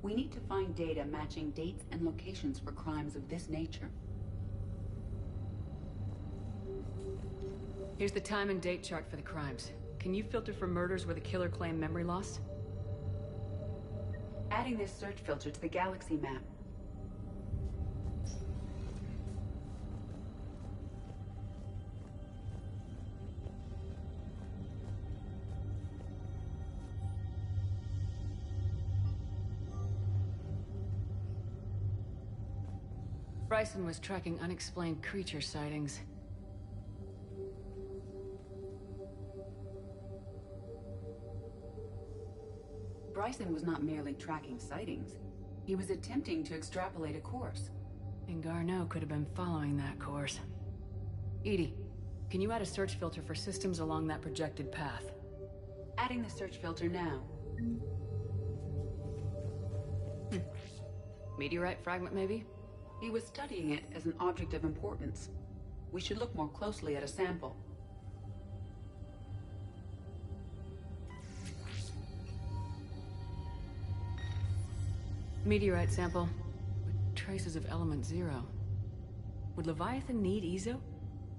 We need to find data matching dates and locations for crimes of this nature. Here's the time and date chart for the crimes. Can you filter for murders where the killer claimed memory loss? Adding this search filter to the Galaxy Map. Bryson was tracking unexplained creature sightings. Bryson was not merely tracking sightings. He was attempting to extrapolate a course. And Garneau could have been following that course. EDI, can you add a search filter for systems along that projected path? Adding the search filter now. Meteorite fragment, maybe? He was studying it as an object of importance. We should look more closely at a sample. Meteorite sample with traces of element 0. Would Leviathan need Ezo?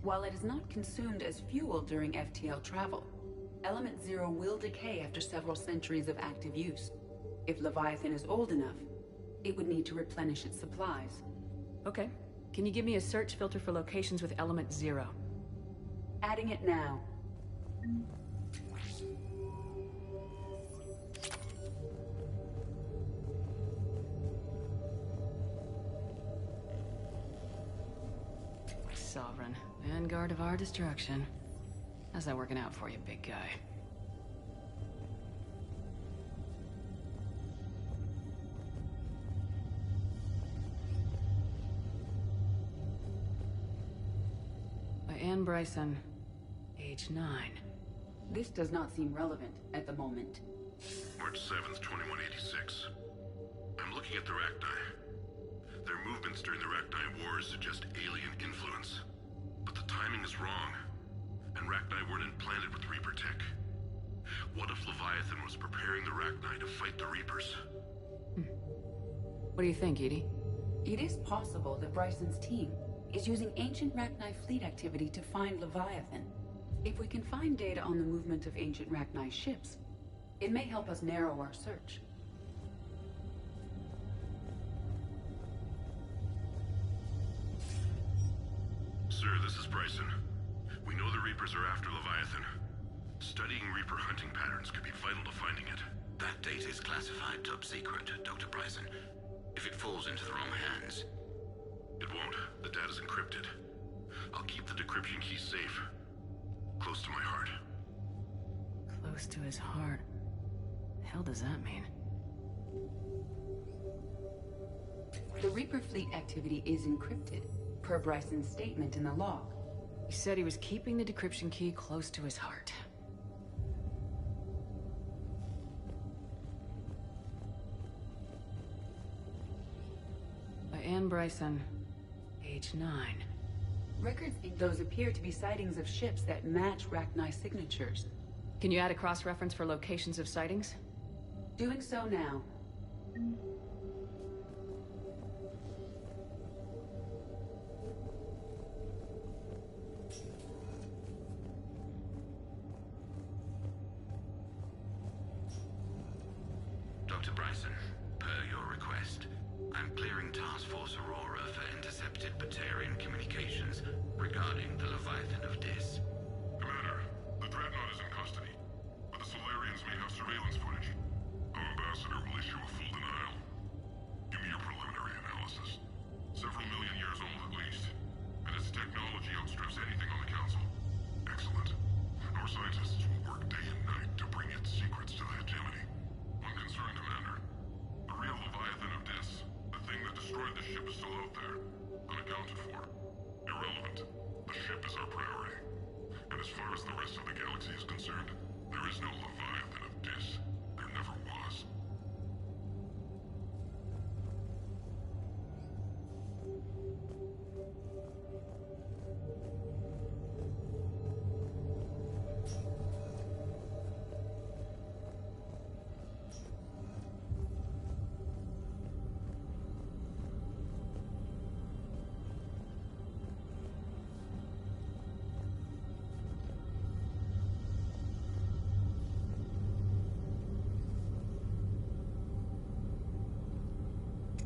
While it is not consumed as fuel during FTL travel, element 0 will decay after several centuries of active use. If Leviathan is old enough, it would need to replenish its supplies. Okay. Can you give me a search filter for locations with element 0? Adding it now. Sovereign. Vanguard of our destruction. How's that working out for you, big guy? Anne Bryson, age 9. This does not seem relevant at the moment. March 7th, 2186. I'm looking at the Rachni. Their movements during the Rachni Wars suggest alien influence. But the timing is wrong. And Rachni weren't implanted with Reaper tech. What if Leviathan was preparing the Rachni to fight the Reapers? What do you think, EDI? It is possible that Bryson's team is using ancient Rachni fleet activity to find Leviathan. If we can find data on the movement of ancient Rachni ships, it may help us narrow our search. Sir, this is Bryson. We know the Reapers are after Leviathan. Studying Reaper hunting patterns could be vital to finding it. That data is classified top secret, Dr. Bryson. If it falls into the wrong hands... It won't. The data's encrypted. I'll keep the decryption key safe. Close to my heart. Close to his heart. The hell does that mean? The Reaper fleet activity is encrypted, per Bryson's statement in the log. He said he was keeping the decryption key close to his heart. By Anne Bryson, age 9. Records in those appear to be sightings of ships that match Rachni signatures. Can you add a cross-reference for locations of sightings? Doing so now. Dr. Bryson, per your request, I'm clearing Task Force Aurora for intercepted Batarian communications regarding the Leviathan of Dis. Commander, the Dreadnought is in custody, but the Solarians may have surveillance footage. Our ambassador will issue a full denial. Give me your preliminary analysis. Several million years old at least, and its technology outstrips anything on the Council. Excellent. Our scientists will work day and night to bring its secrets to the hegemony. One concern, Commander. The real Leviathan of Dis, the thing that destroyed the ship, is still out there, unaccounted for. Irrelevant. The ship is our priority. And as far as the rest of the galaxy is concerned, there is no Leviathan of Dis. There never was.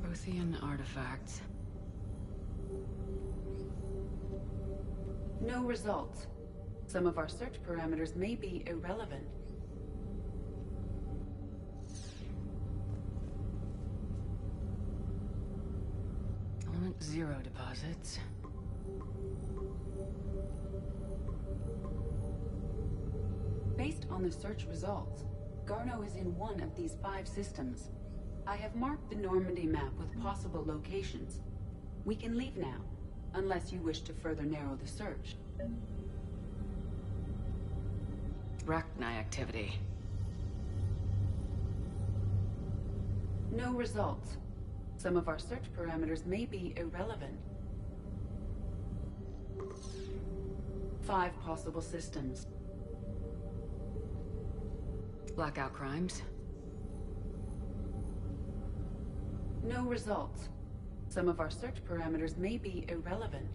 Prothean artifacts. No results. Some of our search parameters may be irrelevant. Element 0 deposits. Based on the search results, Garno is in one of these 5 systems. I have marked the Normandy map with possible locations. We can leave now, unless you wish to further narrow the search. Rachni activity. No results. Some of our search parameters may be irrelevant. 5 possible systems. Blackout crimes. No results. Some of our search parameters may be irrelevant.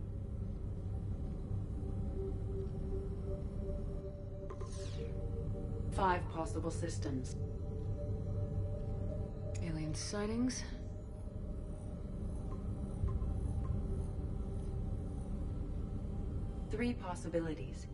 Five possible systems. Alien sightings. Three possibilities.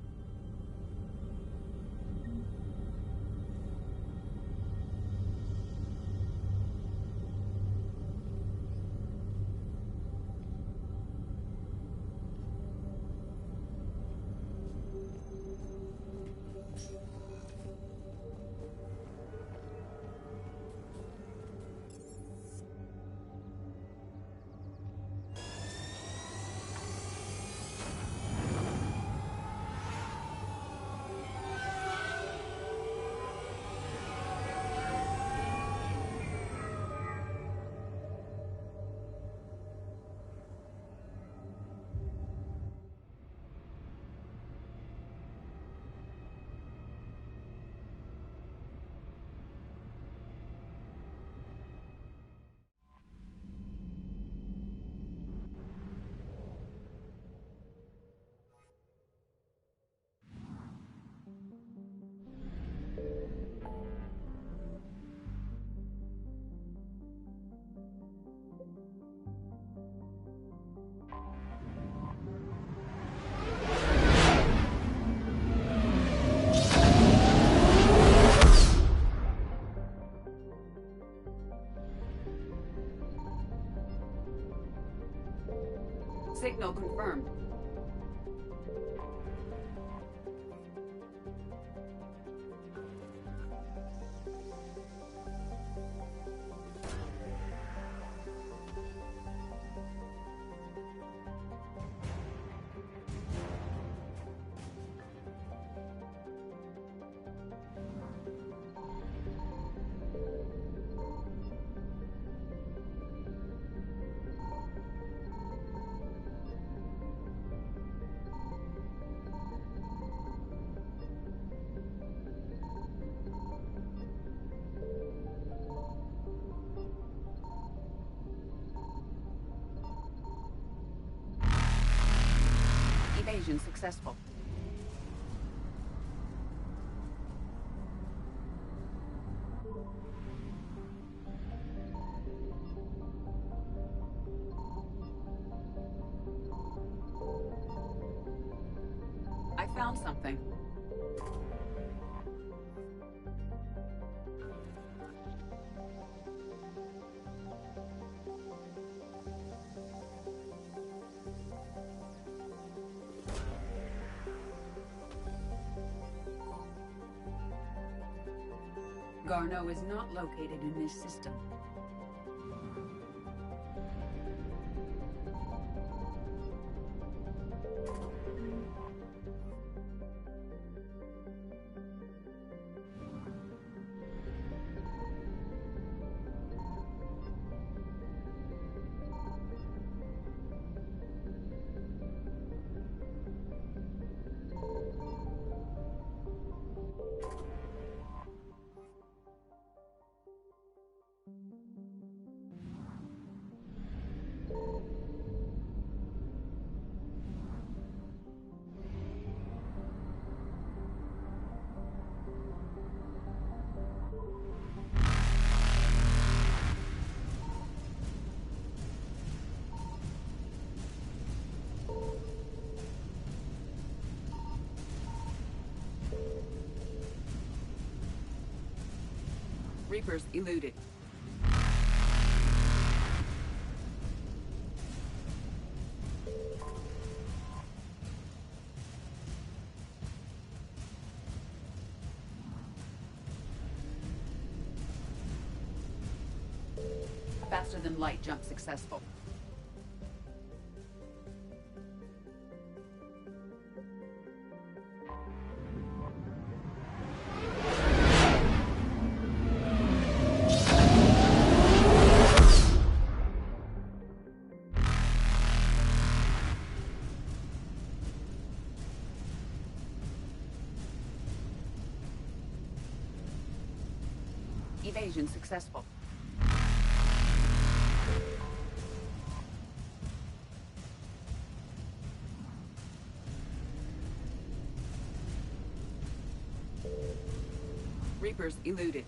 Evasion successful. I found something. Garneau is not located in this system. Reapers eluded. Faster than light jump successful. Evasion successful. Reapers eluded.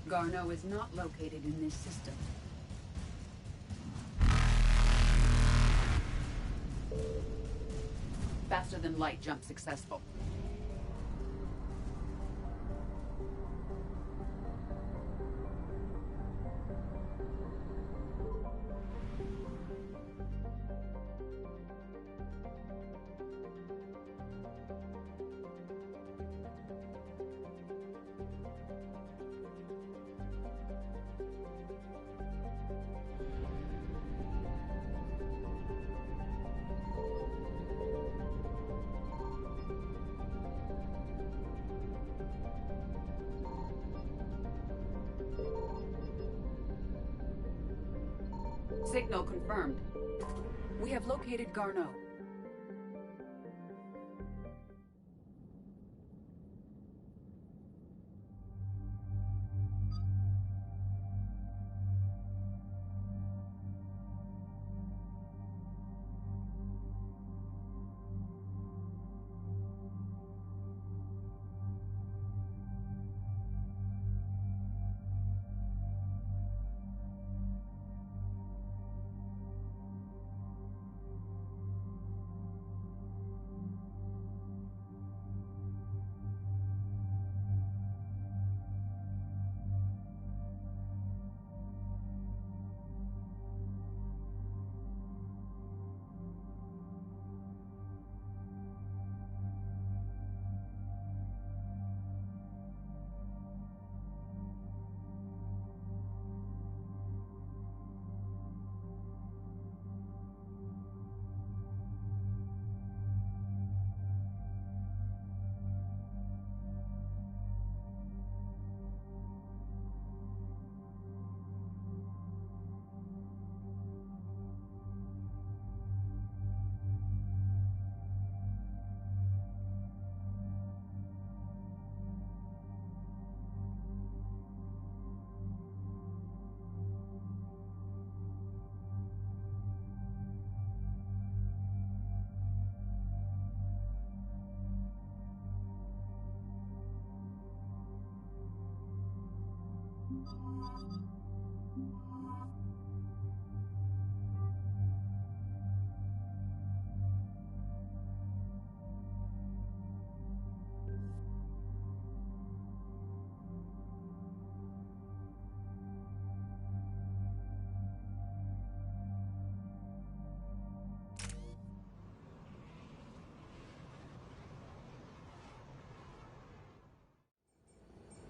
Garneau is not located in this system. Faster than light jump successful. Signal confirmed. We have located Garneau.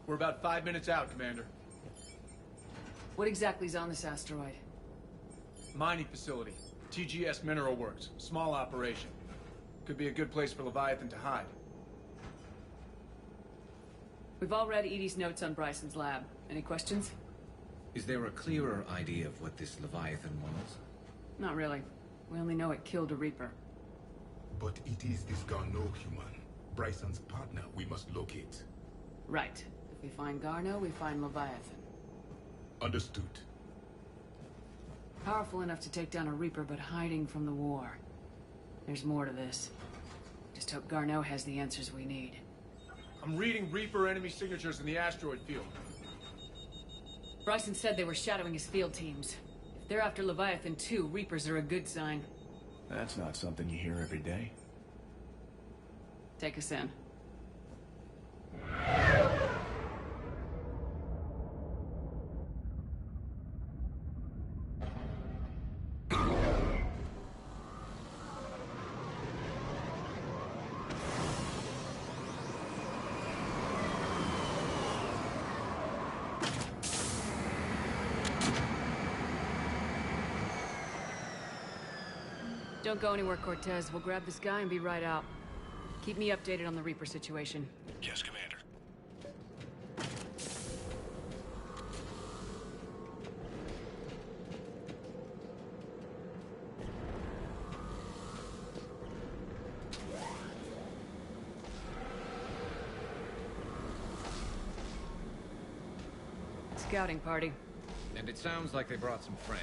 We're about 5 minutes out, Commander. What exactly is on this asteroid? Mining facility. TGS Mineral Works. Small operation. Could be a good place for Leviathan to hide. We've all read Edie's notes on Bryson's lab. Any questions? Is there a clearer idea of what this Leviathan was? Not really. We only know it killed a Reaper. But it is this Garneau human, Bryson's partner, we must locate. Right. If we find Garneau, we find Leviathan. Understood. Powerful enough to take down a Reaper, but hiding from the war. There's more to this. Just hope Garneau has the answers we need. I'm reading Reaper enemy signatures in the asteroid field. Bryson said they were shadowing his field teams. If they're after Leviathan too, Reapers are a good sign. That's not something you hear every day. Take us in. Don't go anywhere, Cortez. We'll grab this guy and be right out. Keep me updated on the Reaper situation. Yes, Commander. Scouting party. And it sounds like they brought some friends.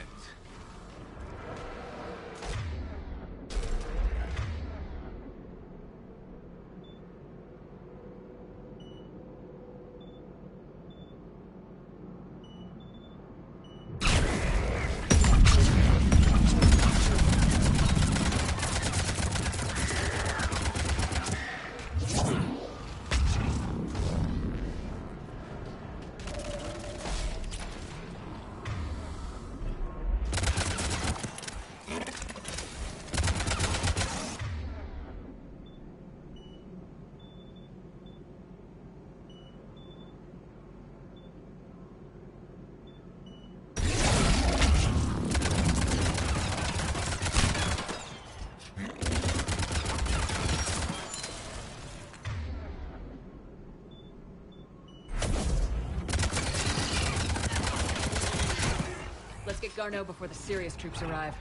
Let's get Garneau before the serious troops arrive.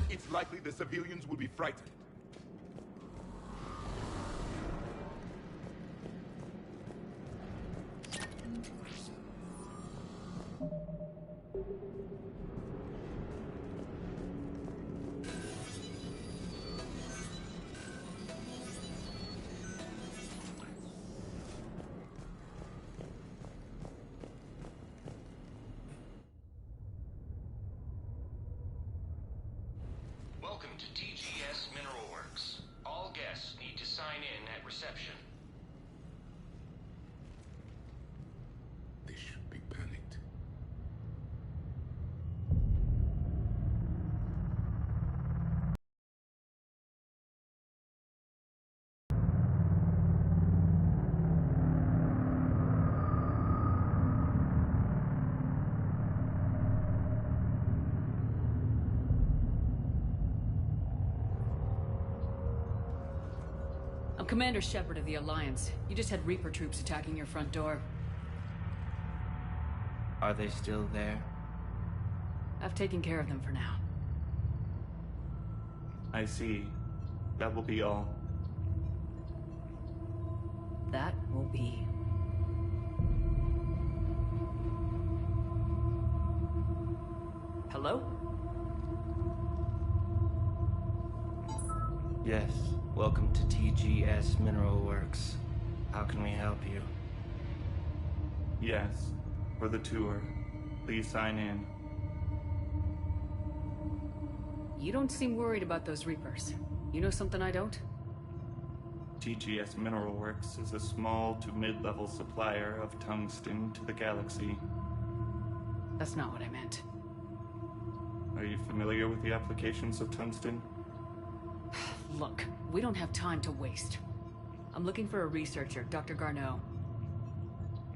It's likely the civilians will be frightened. Welcome to TGS Mineral Works. All guests need to sign in at reception. They should be panicked. I'm Commander Shepard of the Alliance. You just had Reaper troops attacking your front door. Are they still there? I've taken care of them for now. I see. That will be all. That will be. Hello? Yes. Welcome to TGS Mineral Works. How can we help you? Yes. For the tour, please sign in. You don't seem worried about those Reapers. You know something I don't? TGS Mineral Works is a small to mid-level supplier of tungsten to the galaxy. That's not what I meant. Are you familiar with the applications of tungsten? Look, we don't have time to waste. I'm looking for a researcher, Dr. Garneau.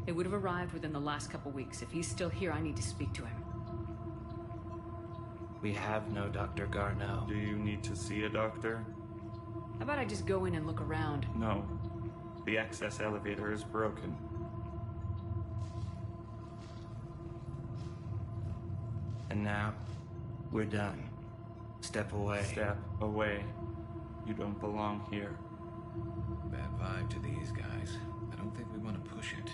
It would have arrived within the last couple weeks. If he's still here, I need to speak to him. We have no Dr. Garneau. Do you need to see a doctor? How about I just go in and look around? No. The access elevator is broken. And now, we're done. Step away. Step away. You don't belong here. Bad vibe to these guys. I don't think we want to push it.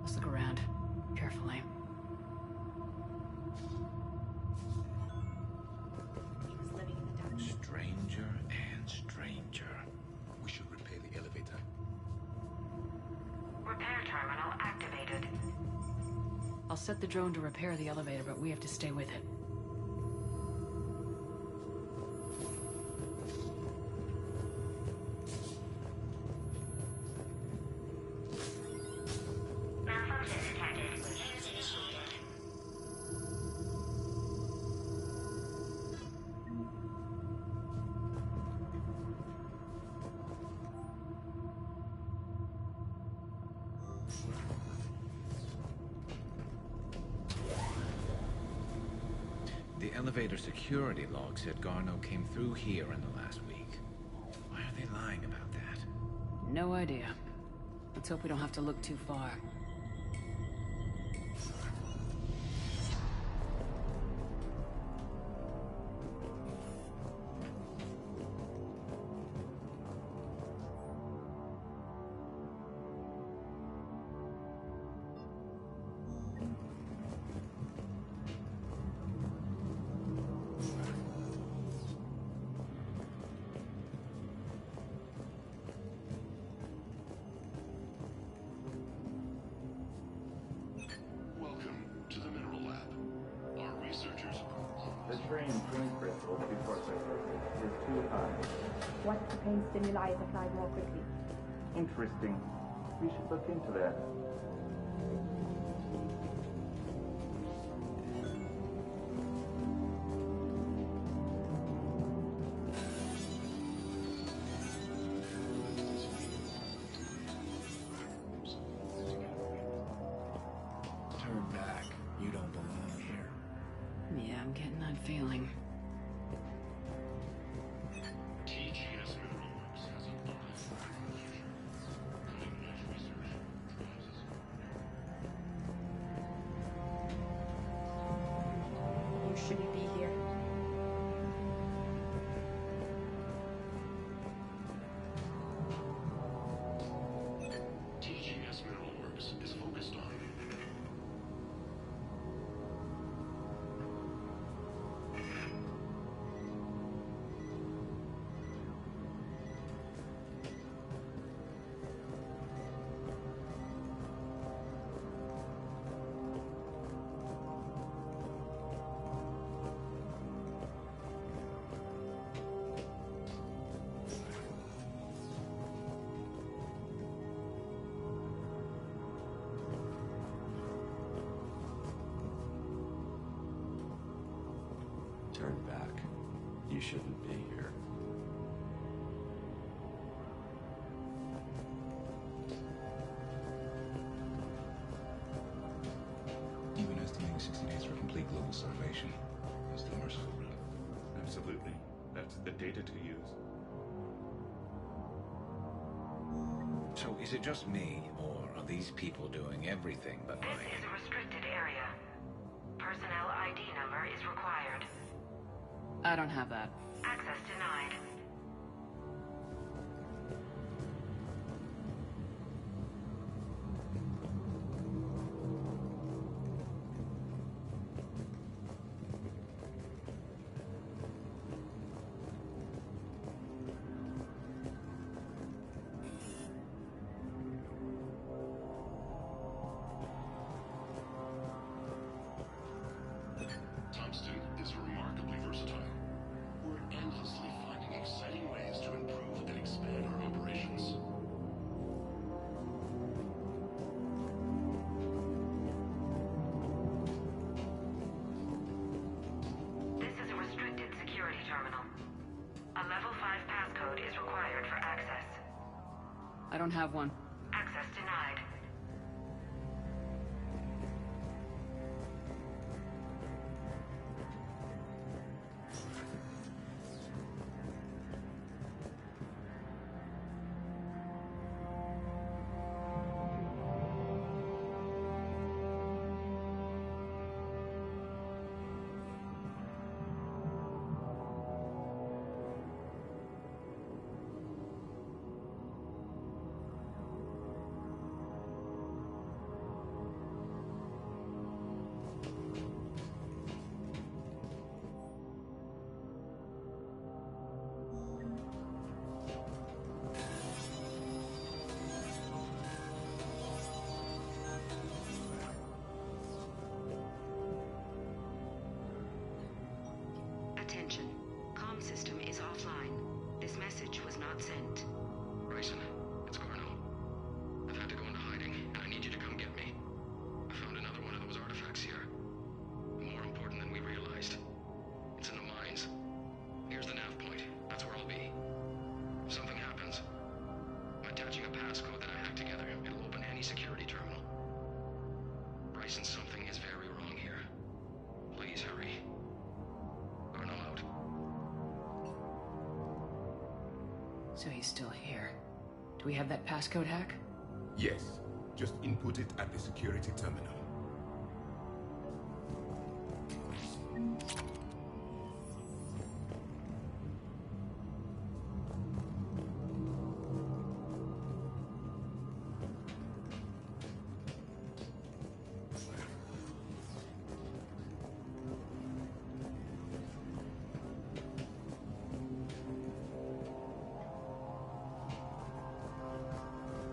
Let's look around. Carefully. Stranger and stranger. We should repair the elevator. Repair terminal activated. I'll set the drone to repair the elevator, but we have to stay with it. Malfunction detected. Use initiated. The elevator security log said Garneau came through here in the last week. Why are they lying about that? No idea. Let's hope we don't have to look too far. Welcome to the Mineral Lab. Our researchers... The train twin crystals before surface is too high. What's the pain stimuli is applied more quickly? Interesting. We should look into that. Turn back. You don't belong here. Yeah, I'm getting that feeling. TGS Mineral Works has a lot of cutting-edge research. You shouldn't be here. TGS Mineral Works is focused on... Turn back. You shouldn't be here. Even estimating 60 days for complete global starvation is the merciful route. Absolutely. That's the data to use. So is it just me, or are these people doing everything but This lying? is a restricted area. Personnel ID number is required. I don't have that. Access denied. I don't have one. Access denied. Attention. Comm system is offline. This message was not sent. Bryson, it's Garno. I've had to go into hiding, and I need you to come get me. I found another one of those artifacts here. More important than we realized. It's in the mines. Here's the nav point. That's where I'll be. If something happens, I'm attaching a passcode that I hacked together. It'll open any security terminal. Bryson, something is very wrong here. Please hurry. Garno out. So he's still here. Do we have that passcode hack? Yes. Just input it at the security terminal.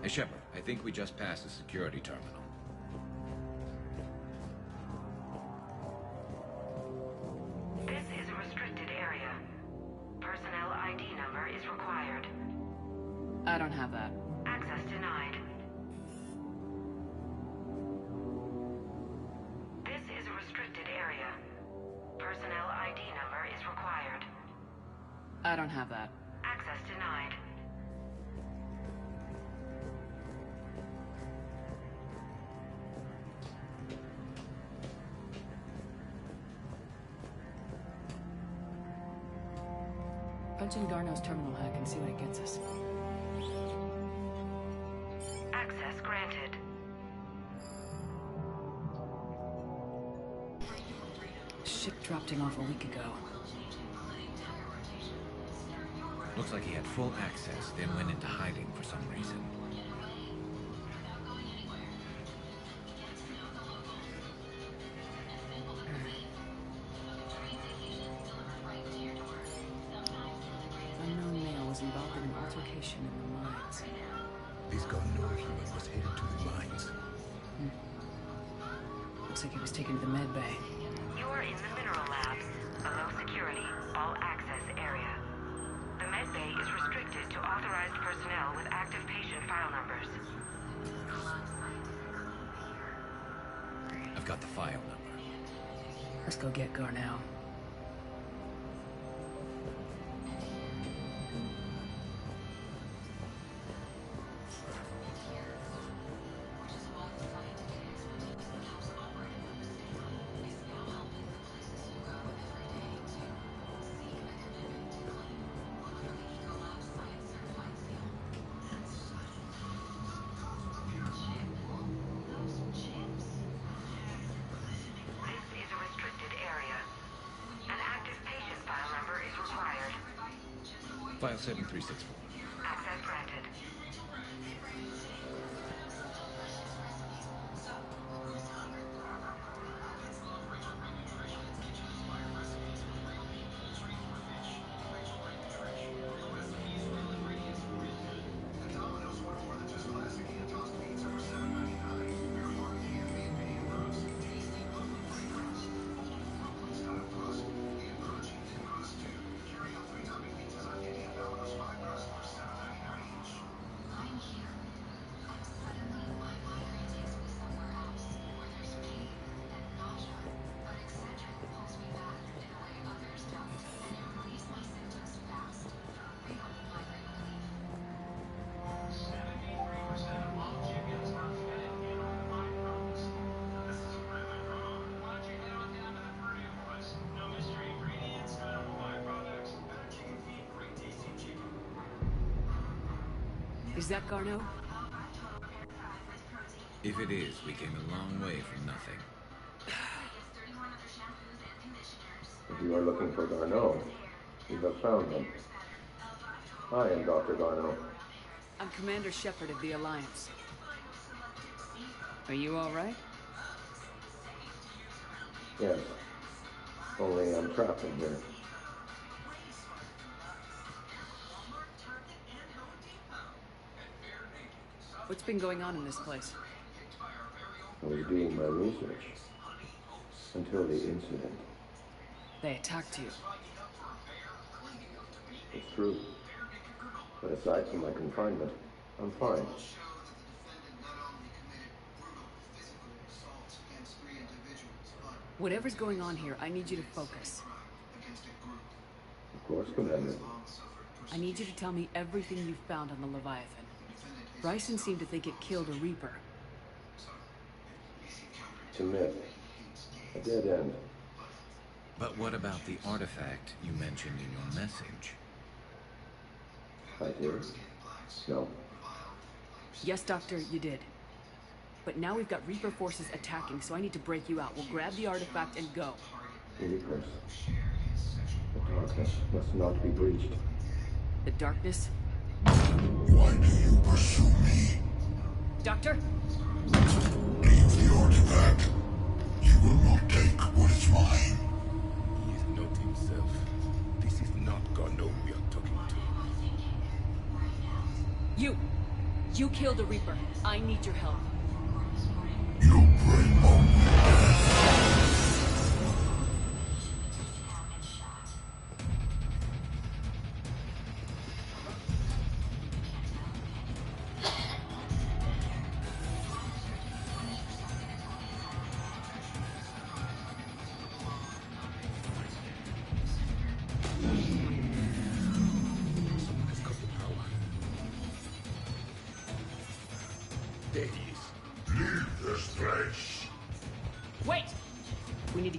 Hey, Shepard, I think we just passed the security terminal. This is a restricted area. Personnel ID number is required. I don't have that. Access denied. This is a restricted area. Personnel ID number is required. I don't have that. Access denied. Punch in Garno's terminal hack and see what it gets us. Access granted. Ship dropped him off a week ago. Looks like he had full access, then went into hiding for some reason. Unknown male was involved in an altercation in the mines. This Garno human was headed to the mines. Looks like he was taken to the med bay. You are in the mineral labs, a low security, all access area. The med bay is restricted to authorized personnel with active patient file numbers. I've got the file number. Let's go get Garno. File 7364. Access granted. Is that Garneau? If it is, we came a long way from nothing. If you are looking for Garneau, you have found him. I am Dr. Garneau. I'm Commander Shepard of the Alliance. Are you all right? Yes. Only I'm trapped in here. What's been going on in this place? I was doing my research. Until the incident. They attacked you. It's true. But aside from my confinement, I'm fine. Whatever's going on here, I need you to focus. Of course, Commander. I need you to tell me everything you've found on the Leviathan. Bryson seemed to think it killed a Reaper. It's a myth. A dead end. But what about the artifact you mentioned in your message? I did? No. Yes, Doctor, you did. But now we've got Reaper forces attacking, so I need to break you out. We'll grab the artifact and go. Reapers. The darkness must not be breached. The darkness? Why do you pursue me? Doctor? Leave the artifact. You will not take what is mine. He is not himself. This is not Garneau we are talking to. You killed a Reaper. I need your help. You bring only death.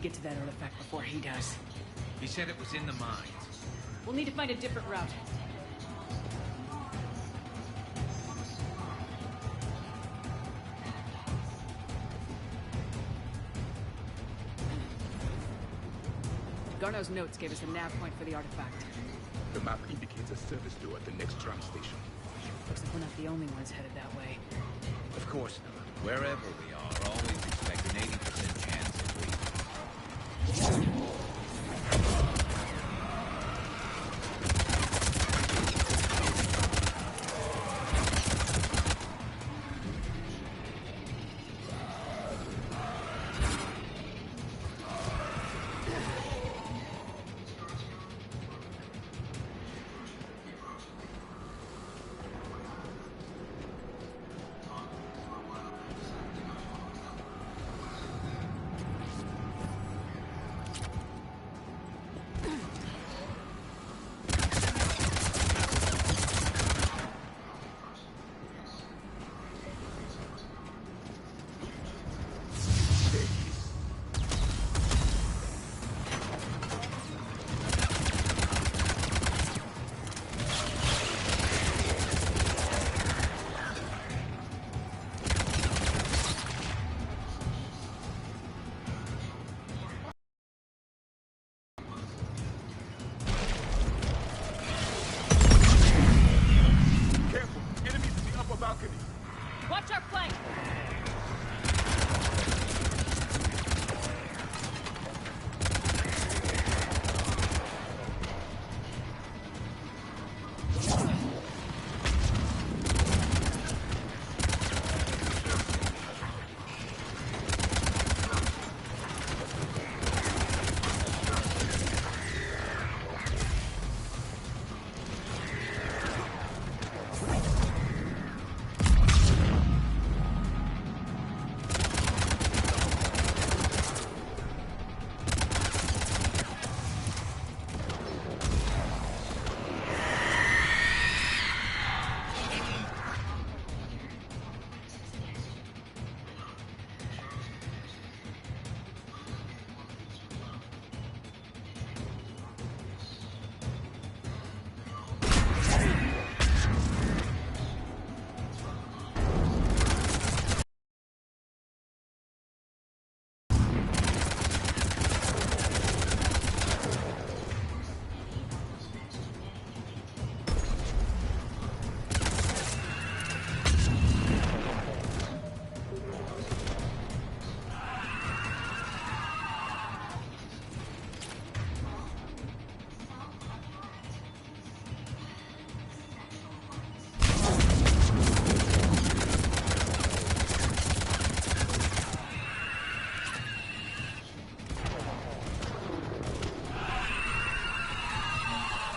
To that artifact before he does. He said it was in the mines. We'll need to find a different route. Garneau's notes gave us a nav point for the artifact. The map indicates a service door at the next tram station. Looks like we're not the only ones headed that way. Of course not. Wherever we are, always expect an 80% chance of leaving.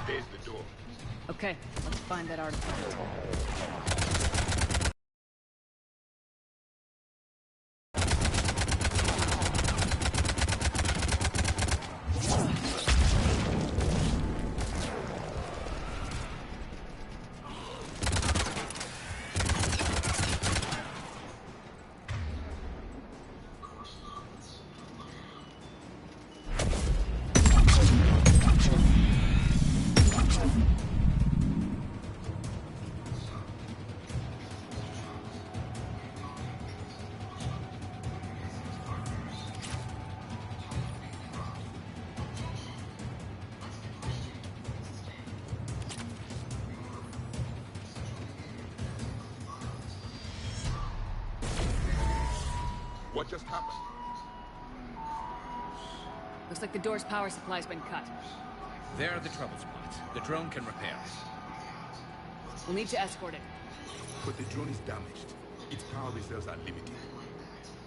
There's the door. Okay, let's find that artifact. What just happened? Looks like the door's power supply's been cut. There are the trouble spots. The drone can repair it. We'll need to escort it. But the drone is damaged. Its power reserves are limited.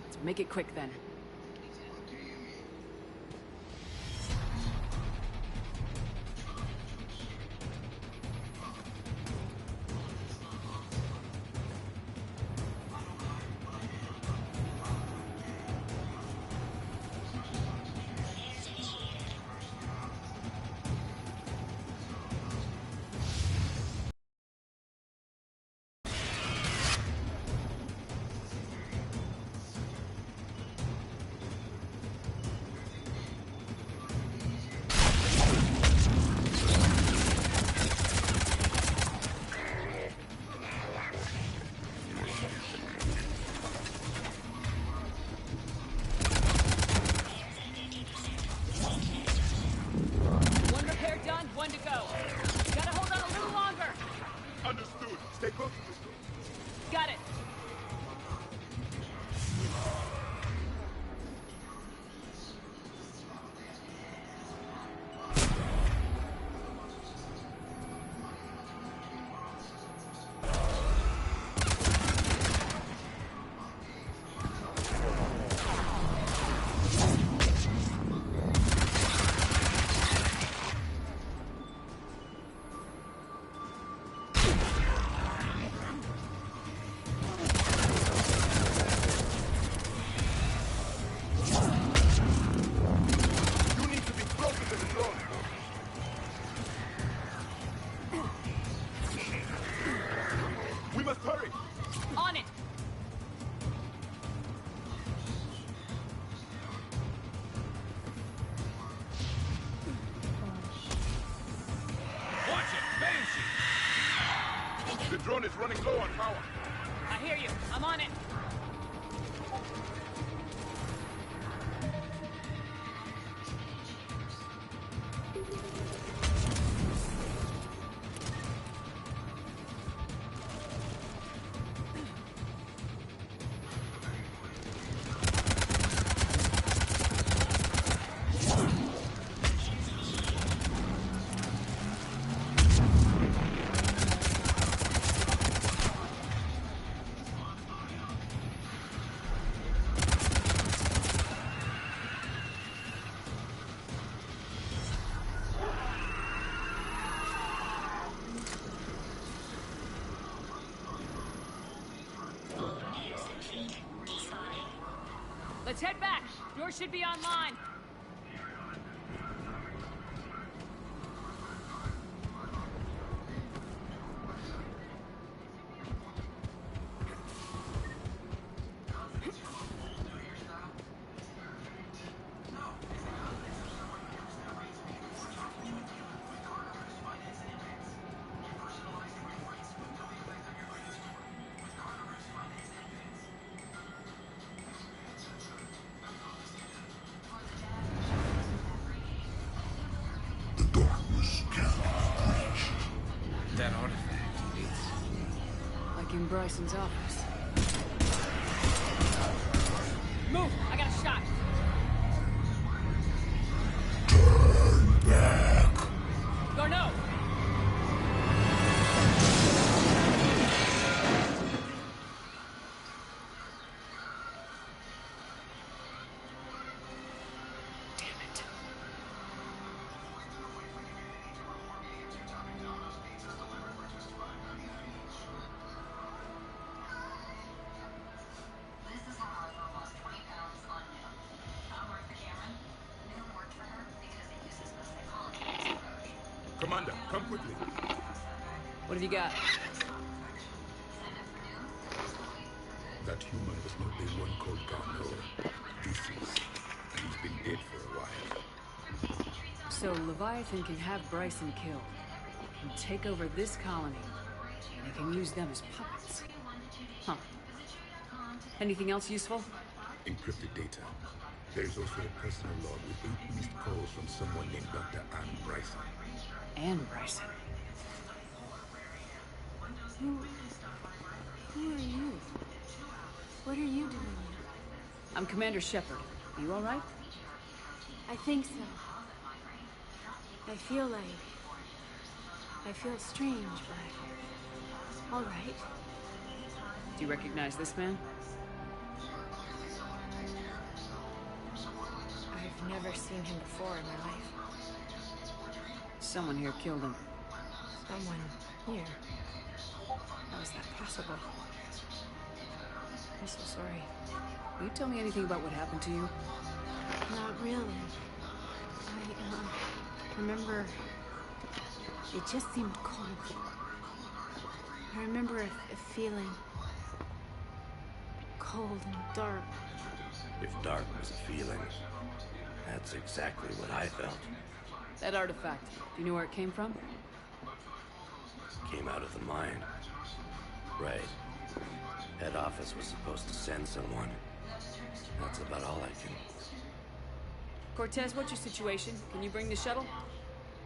Let's make it quick then. The drone is running low on power. I hear you. I'm on it. Let's head back. Yours should be online. That artifact, it's... like in Bryson's office. Move! I got a shot! Turn back! Garneau! Commander, come quickly. What have you got? That human was not the one called Garneau. Deceased. And he's been dead for a while. So Leviathan can have Bryson killed, and take over this colony, and they can use them as puppets. Huh. Anything else useful? Encrypted data. There's also a personal log with 8 missed calls from someone named Dr. Anne Bryson. Anne Bryson? Who are you? What are you doing here? I'm Commander Shepard. You all right? I think so. I feel strange, but all right. Do you recognize this man? I've never seen him before in my life. Someone here killed him. Someone here? How is that possible? I'm so sorry. Will you tell me anything about what happened to you? Not really. I remember... It just seemed cold. I remember a feeling... cold and dark. If dark was a feeling, that's exactly what I felt. That artifact, do you know where it came from? Came out of the mine. Right. Head office was supposed to send someone. That's about all I can... Cortez, what's your situation? Can you bring the shuttle?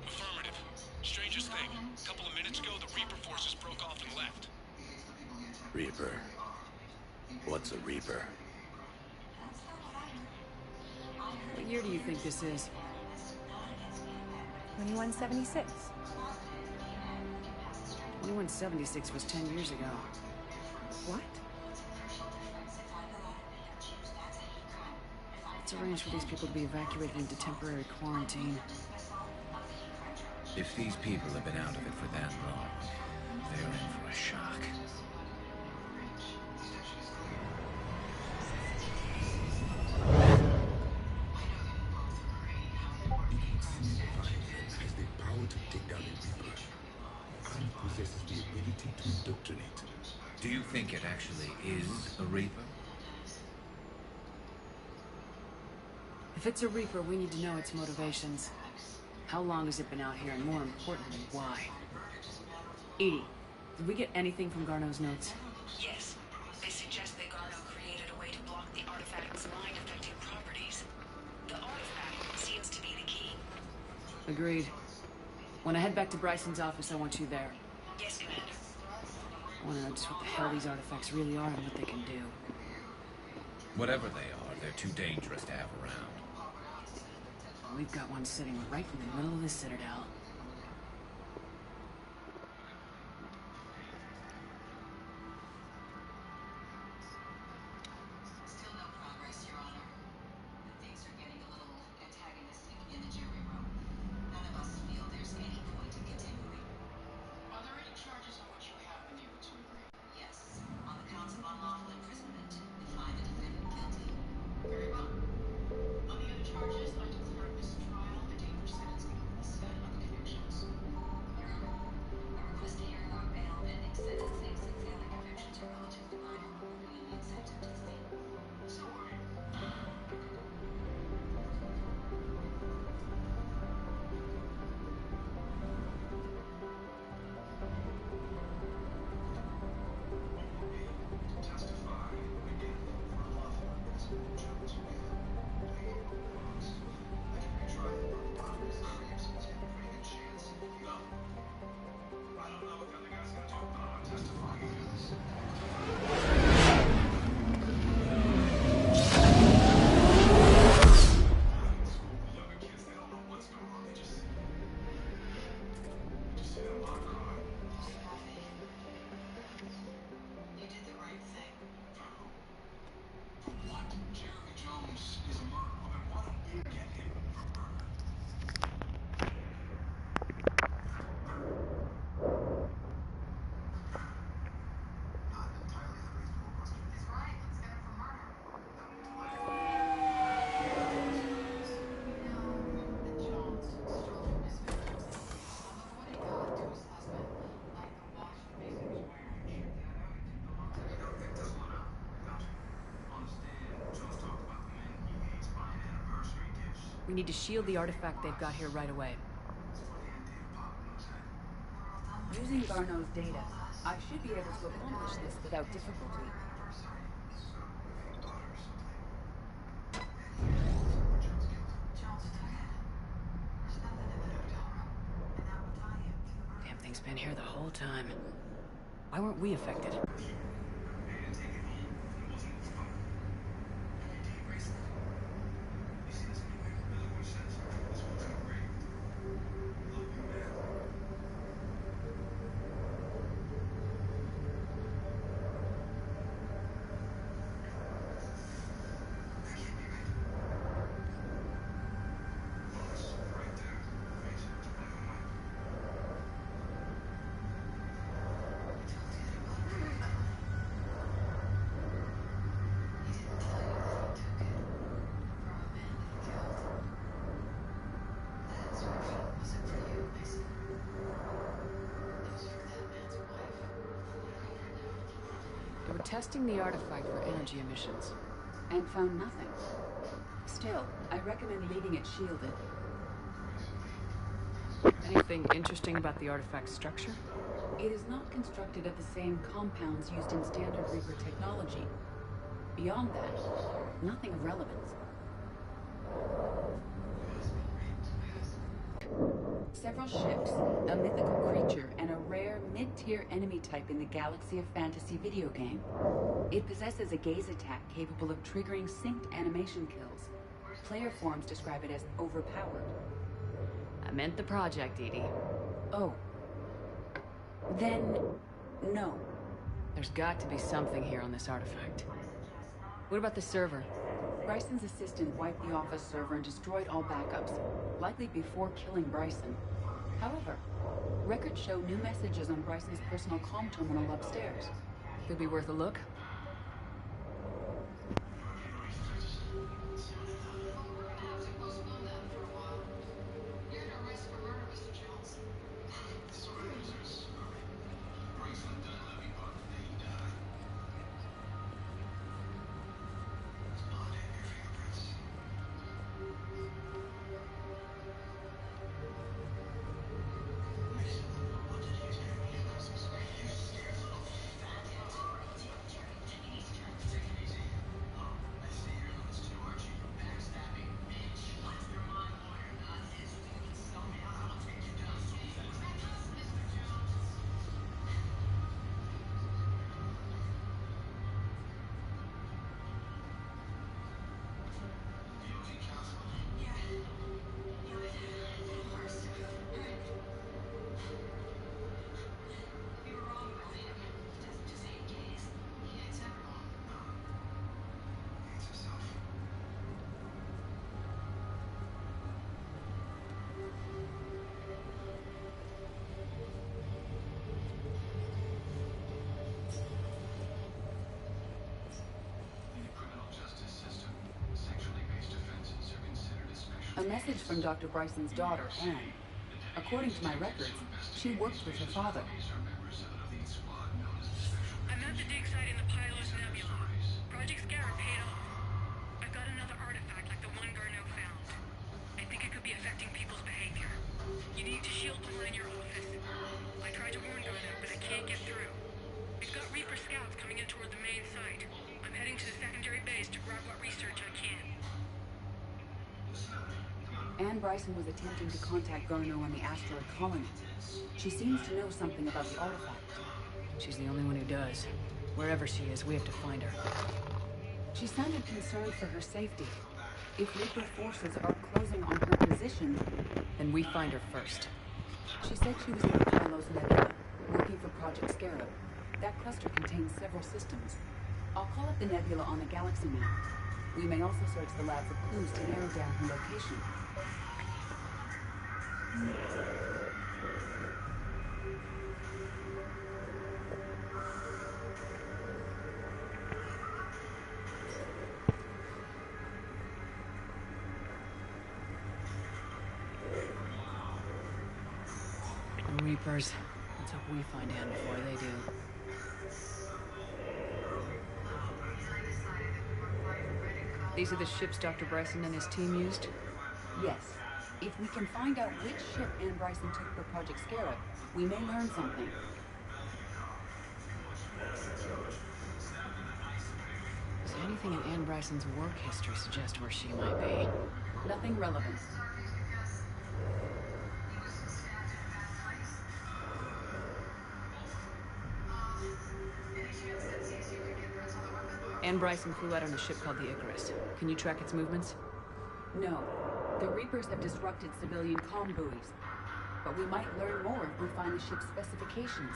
Affirmative. Strangest thing. A couple of minutes ago, the Reaper forces broke off and left. Reaper? What's a Reaper? What year do you think this is? 2176. 2176 was 10 years ago. What? Let's arrange for these people to be evacuated into temporary quarantine. If these people have been out of it for that long, they're in for a shock. Has the power to take down a Reaper and possesses the ability to indoctrinate. Do you think it actually is a Reaper? If it's a Reaper, we need to know its motivations. How long has it been out here, and more importantly, why? Edie, did we get anything from Garneau's notes? Yes. They suggest that Garneau created a way to block the artifact's mind-affecting properties. The artifact seems to be the key. Agreed. When I head back to Bryson's office, I want you there. Yes, Commander. I want to know just what the hell these artifacts really are and what they can do. Whatever they are, they're too dangerous to have around. We've got one sitting right in the middle of the Citadel. Still no progress, Your Honor. Things are getting a little antagonistic in the jury room. None of us feel there's any point in continuing. Are there any charges on which you have been able to agree? Yes. On the counts of unlawful imprisonment, we find the defendant guilty. Very well. On the other charges, I declare this trial a date for sentencing is set on the We need to shield the artifact they've got here right away. Using Garneau's data, I should be able to accomplish this without difficulty. Damn thing's been here the whole time. Why weren't we affected? They were testing the artifact for energy emissions. And found nothing. Still, I recommend leaving it shielded. Anything interesting about the artifact's structure? It is not constructed of the same compounds used in standard Reaper technology. Beyond that, nothing of relevance. Several ships, a mythical creature, and a rare mid-tier enemy type in the Galaxy of Fantasy video game. It possesses a gaze attack capable of triggering synced animation kills. Player forums describe it as overpowered. I meant the project, Edie. Oh. Then, no. There's got to be something here on this artifact. What about the server? Bryson's assistant wiped the office server and destroyed all backups, likely before killing Bryson. However, records show new messages on Bryson's personal comm terminal upstairs. Could be worth a look. A message from Dr. Bryson's daughter, Anne. According to my records, she worked with her father. I'm at the dig site in the Pylos Nebula. Project Scarab paid off. I've got another artifact like the one Garneau found. I think it could be affecting people's behavior. You need to shield the one in your office. I tried to warn Garneau, but I can't get through. We've got Reaper scouts coming in toward the main site. I'm heading to the secondary base to grab what research I can. Anne Bryson was attempting to contact Garneau on the asteroid colony. She seems to know something about the artifact. She's the only one who does. Wherever she is, we have to find her. She sounded concerned for her safety. If Reaper forces are closing on her position... Then we find her first. She said she was in the Pylos Nebula, working for Project Scarab. That cluster contains several systems. I'll call up the nebula on the galaxy map. We may also search the lab for clues to narrow down her location. The Reapers. Let's hope we find Anne before they do. These are the ships Dr. Bryson and his team used? Yes. If we can find out which ship Anne Bryson took for Project Scarab, we may learn something. Does anything in Anne Bryson's work history suggest where she might be? Nothing relevant. Anne Bryson flew out on a ship called the Icarus. Can you track its movements? No. The Reapers have disrupted civilian comm buoys. But we might learn more if we find the ship's specifications.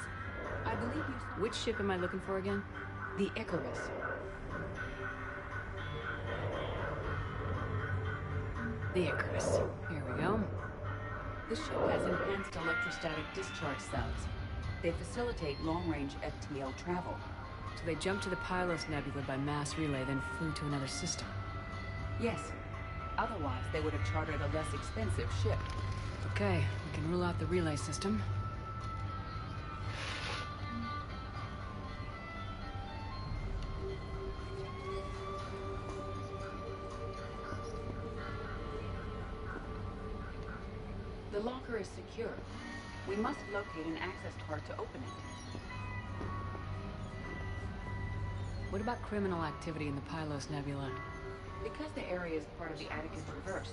I believe you... Which ship am I looking for again? The Icarus. The Icarus. Here we go. The ship has enhanced electrostatic discharge cells. They facilitate long-range FTL travel. So they jumped to the Pylos Nebula by mass relay, then flew to another system. Yes. Otherwise, they would have chartered a less expensive ship. Okay, we can rule out the relay system. The locker is secure. We must locate an access card to open it. What about criminal activity in the Pylos Nebula? Because the area is part of the Atticus Reverse,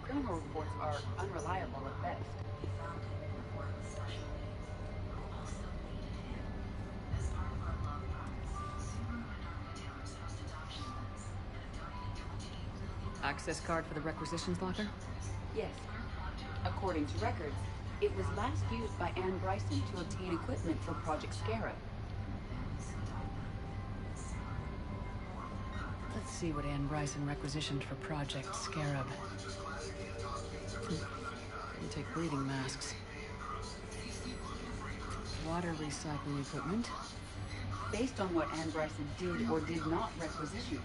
criminal reports are unreliable at best. Access card for the requisitions locker? Yes. According to records, it was last used by Anne Bryson to obtain equipment for Project Scarab. Let's see what Anne Bryson requisitioned for Project Scarab. Didn't take breathing masks. Water recycling equipment. Based on what Anne Bryson did or did not requisition,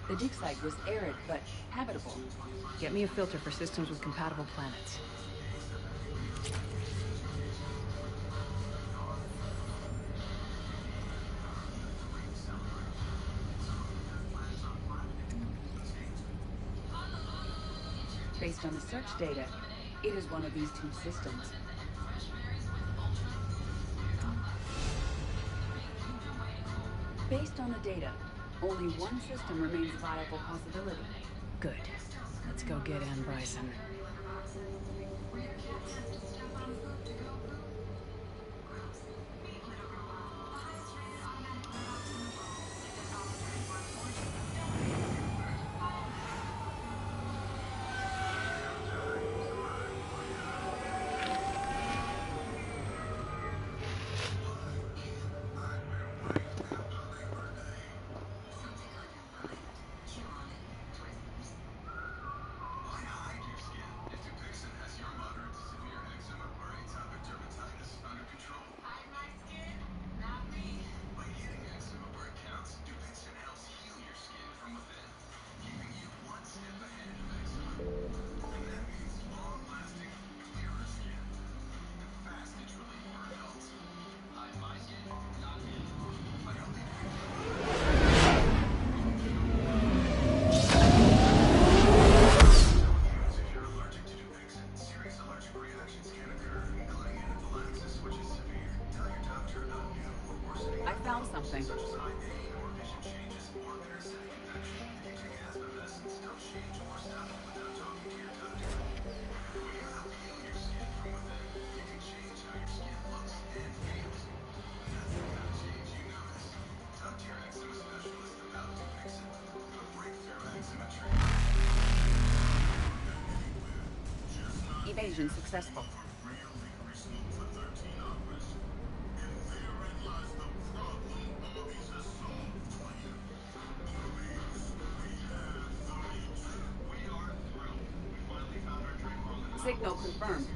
the dig site was arid but habitable. Get me a filter for systems with compatible planets. Based on the search data, it is one of these two systems. Based on the data, only one system remains a viable possibility. Good. Let's go get Anne Bryson. Something. Evasion successful. Signal confirmed.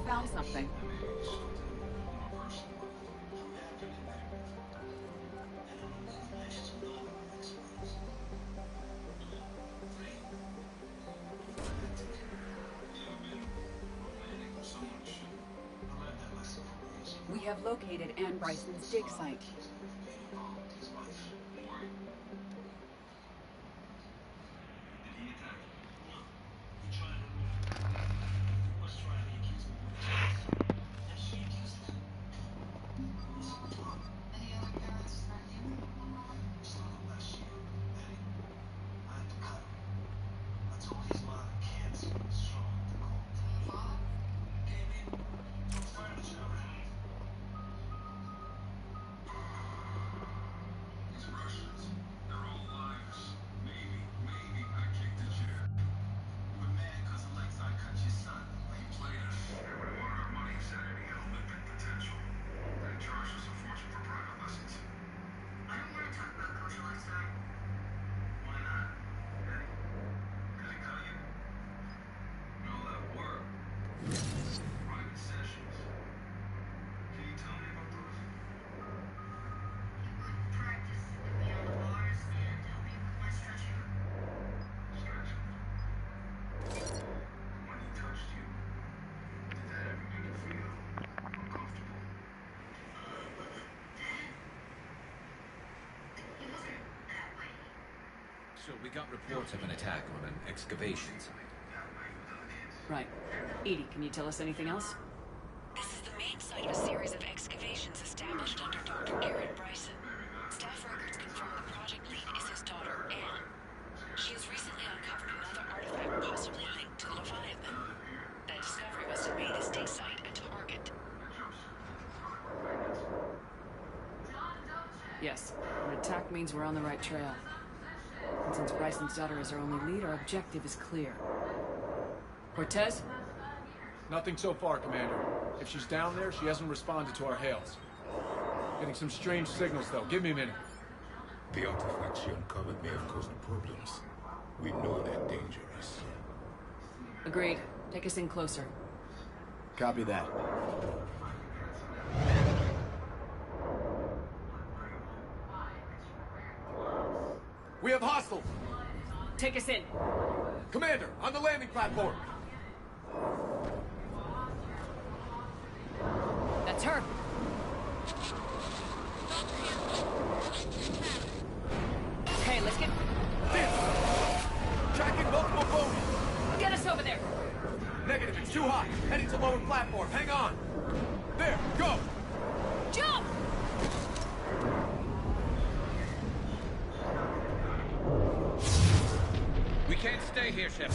found something. We have located Anne Bryson's dig site. So we got reports of an attack on an excavation site. Right. Edie, can you tell us anything else? This is the main site of a series of excavations established under Dr. Garrett Bryson. Staff records confirm the project lead is his daughter, Anne. She has recently uncovered another artifact possibly linked to Leviathan. That discovery must have made this dig site a target. Yes. An attack means we're on the right trail. And since Bryson's daughter is our only lead, our objective is clear. Cortez? Nothing so far, Commander. If she's down there, she hasn't responded to our hails. Getting some strange signals, though. Give me a minute. The artifacts she uncovered may have caused problems. We know they're dangerous. Agreed. Take us in closer. Copy that. We have hostiles! Take us in. Commander, on the landing platform! That's her. Okay, let's get... Tracking multiple bogies! Get us over there! Negative, it's too high. Heading to lower platform. Hang on! There, go! Jump! We can't stay here, Shep.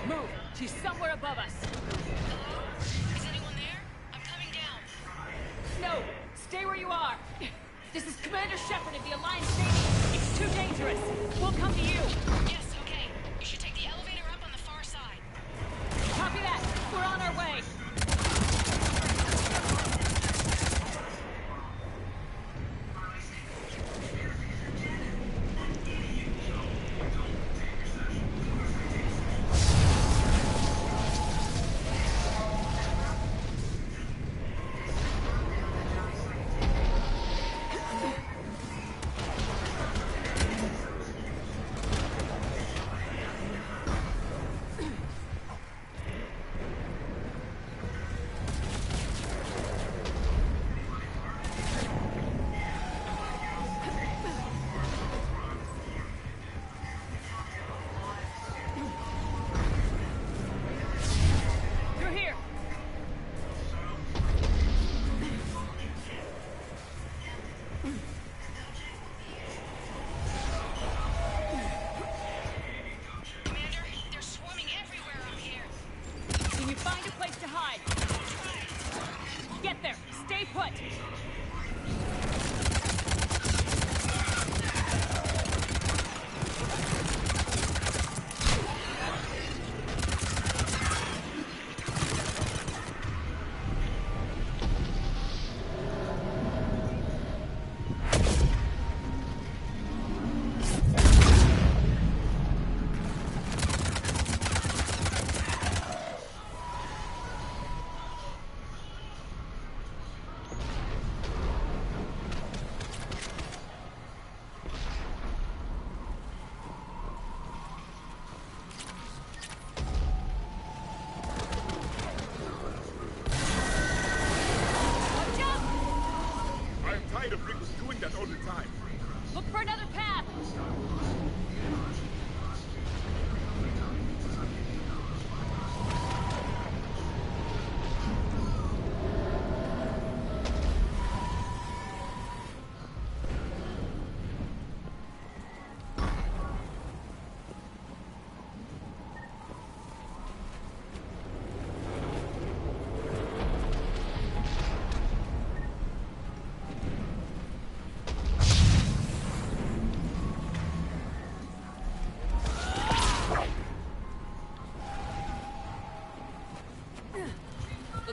Move! She's somewhere above us. Is anyone there? I'm coming down. No! Stay where you are! This is Commander Shepard of the Alliance Navy. It's too dangerous. We'll come to you. Yes, okay. You should take the elevator up on the far side. Copy that. We're on our way.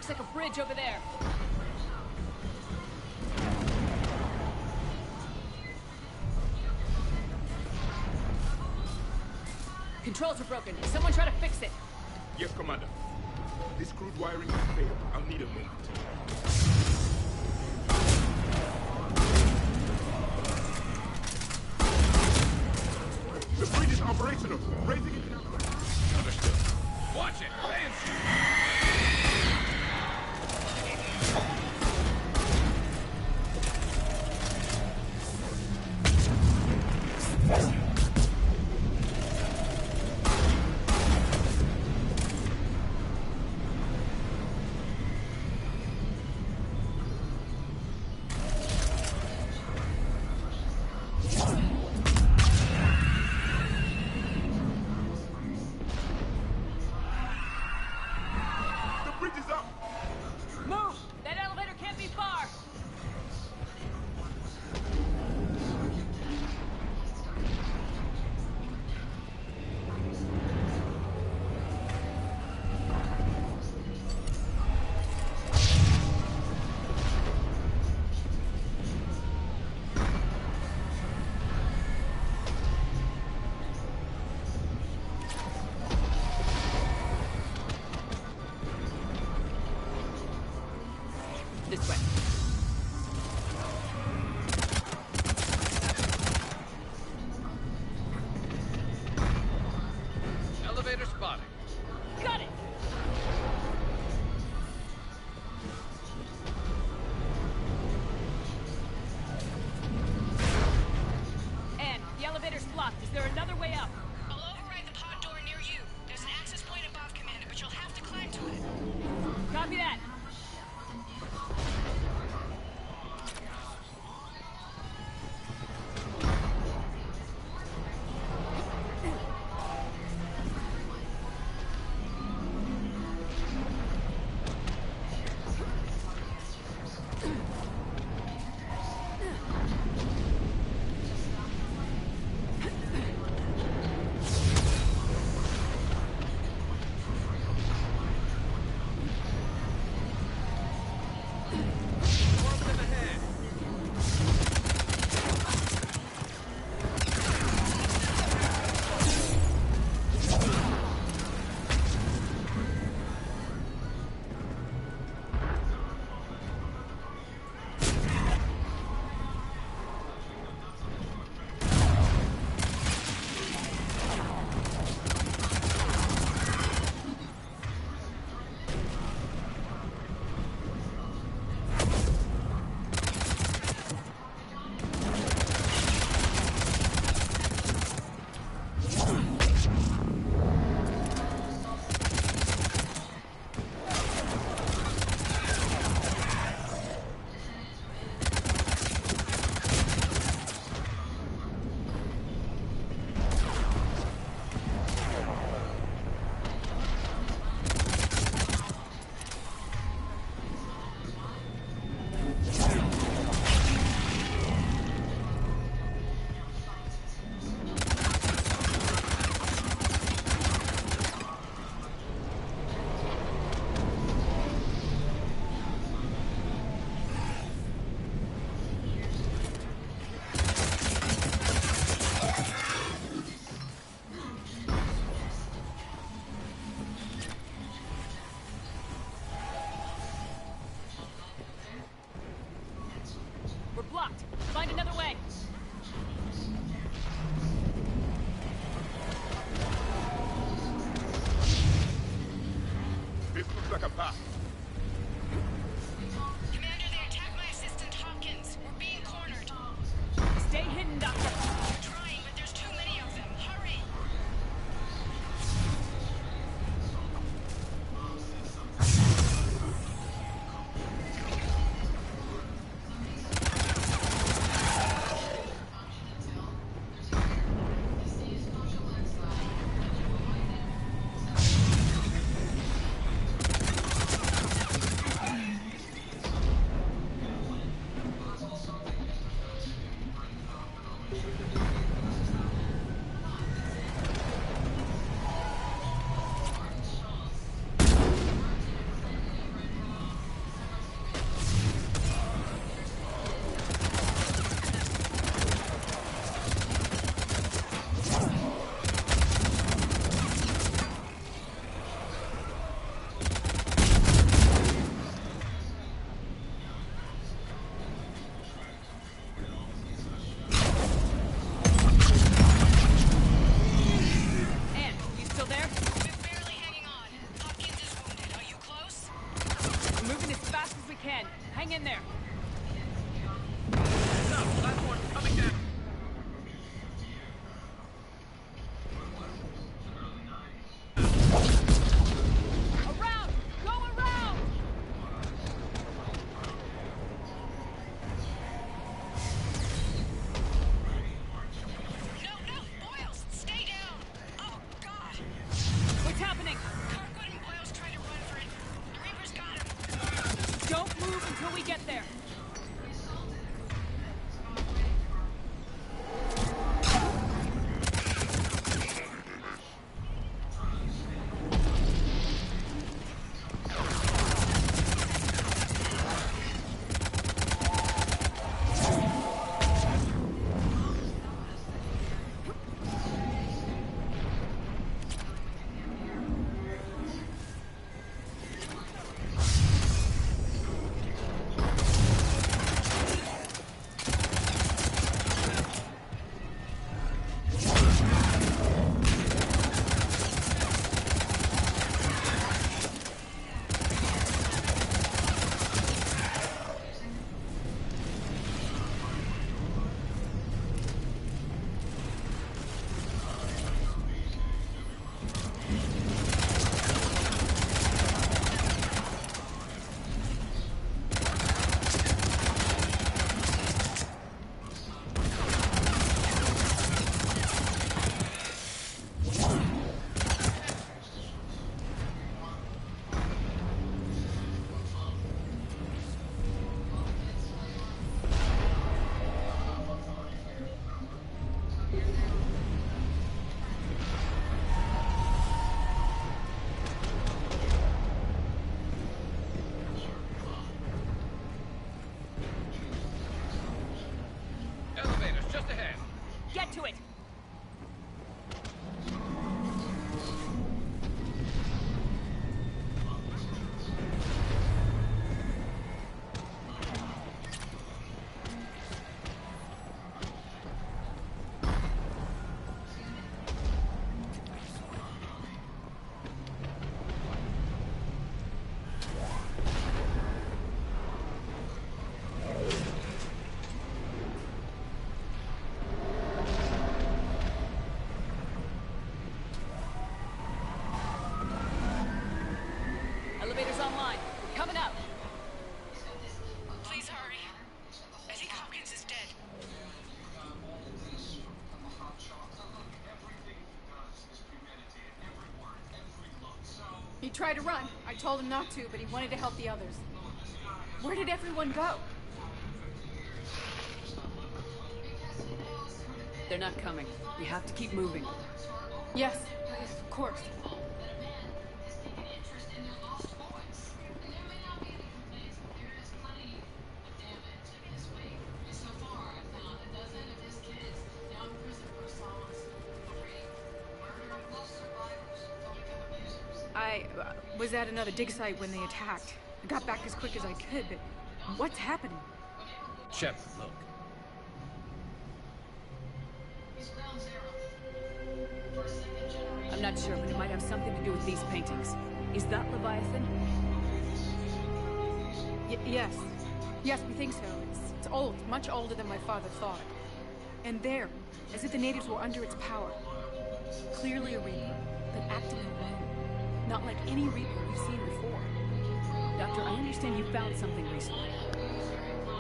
Looks like a bridge over there. Controls are broken. Someone try to fix it. Yes, Commander. This crude wiring has failed. I'll need a moment. The bridge is operational. Raising it now. Understood. Watch it. This way. Elevator spotted. Got it! Anne, the elevator's blocked. Is there another way up? I'll override the pod door near you. There's an access point above, Commander, but you'll have to climb to it. Copy that. Blocked. Find another way. This looks like a path. Commander, they attacked my assistant, Hopkins. We're being cornered. Stay hidden, Doctor. We're trying, but there's too many of them. Hurry! Hang in there. Last one, coming down. Around! Go around! No, Boyles, stay down! Oh, God! What's happening? Kirkwood and Boyles tried to run for it. The Reaper's got him. Don't move until we get there. Elevators just ahead. Get to it! Elevator's online. We're coming up. Please hurry. I think Hopkins is dead. He tried to run. I told him not to, but he wanted to help the others. Where did everyone go? They're not coming. We have to keep moving. Yes, of course. I was at another dig site when they attacked. I got back as quick as I could, but what's happening? Shep, look. I'm not sure, but it might have something to do with these paintings. Is that Leviathan? Yes. Yes, we think so. It's old, much older than my father thought. And there, as if the natives were under its power. Clearly a Reaper, but acting alone. Not like any Reaper we've seen before. Doctor, I understand you found something recently.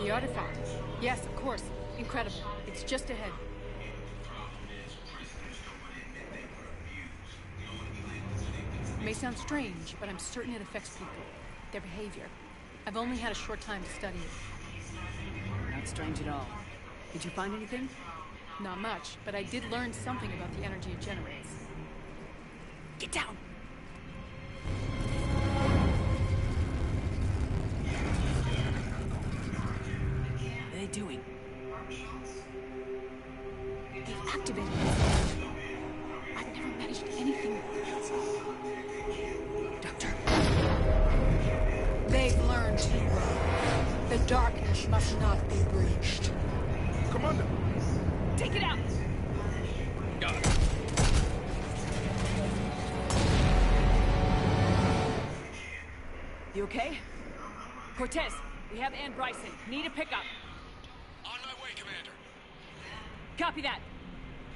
The artifact. Yes, of course. Incredible. It's just ahead. It may sound strange, but I'm certain it affects people. Their behavior. I've only had a short time to study it. Not strange at all. Did you find anything? Not much, but I did learn something about the energy it generates. Get down! What are they doing? They've activated it. I've never managed anything. Doctor. They've learned too well. The darkness must not be breached. Commander! Take it out! Got it. You okay? Cortez, We have Ann Bryson. Need a pickup. On my way, Commander. Copy that.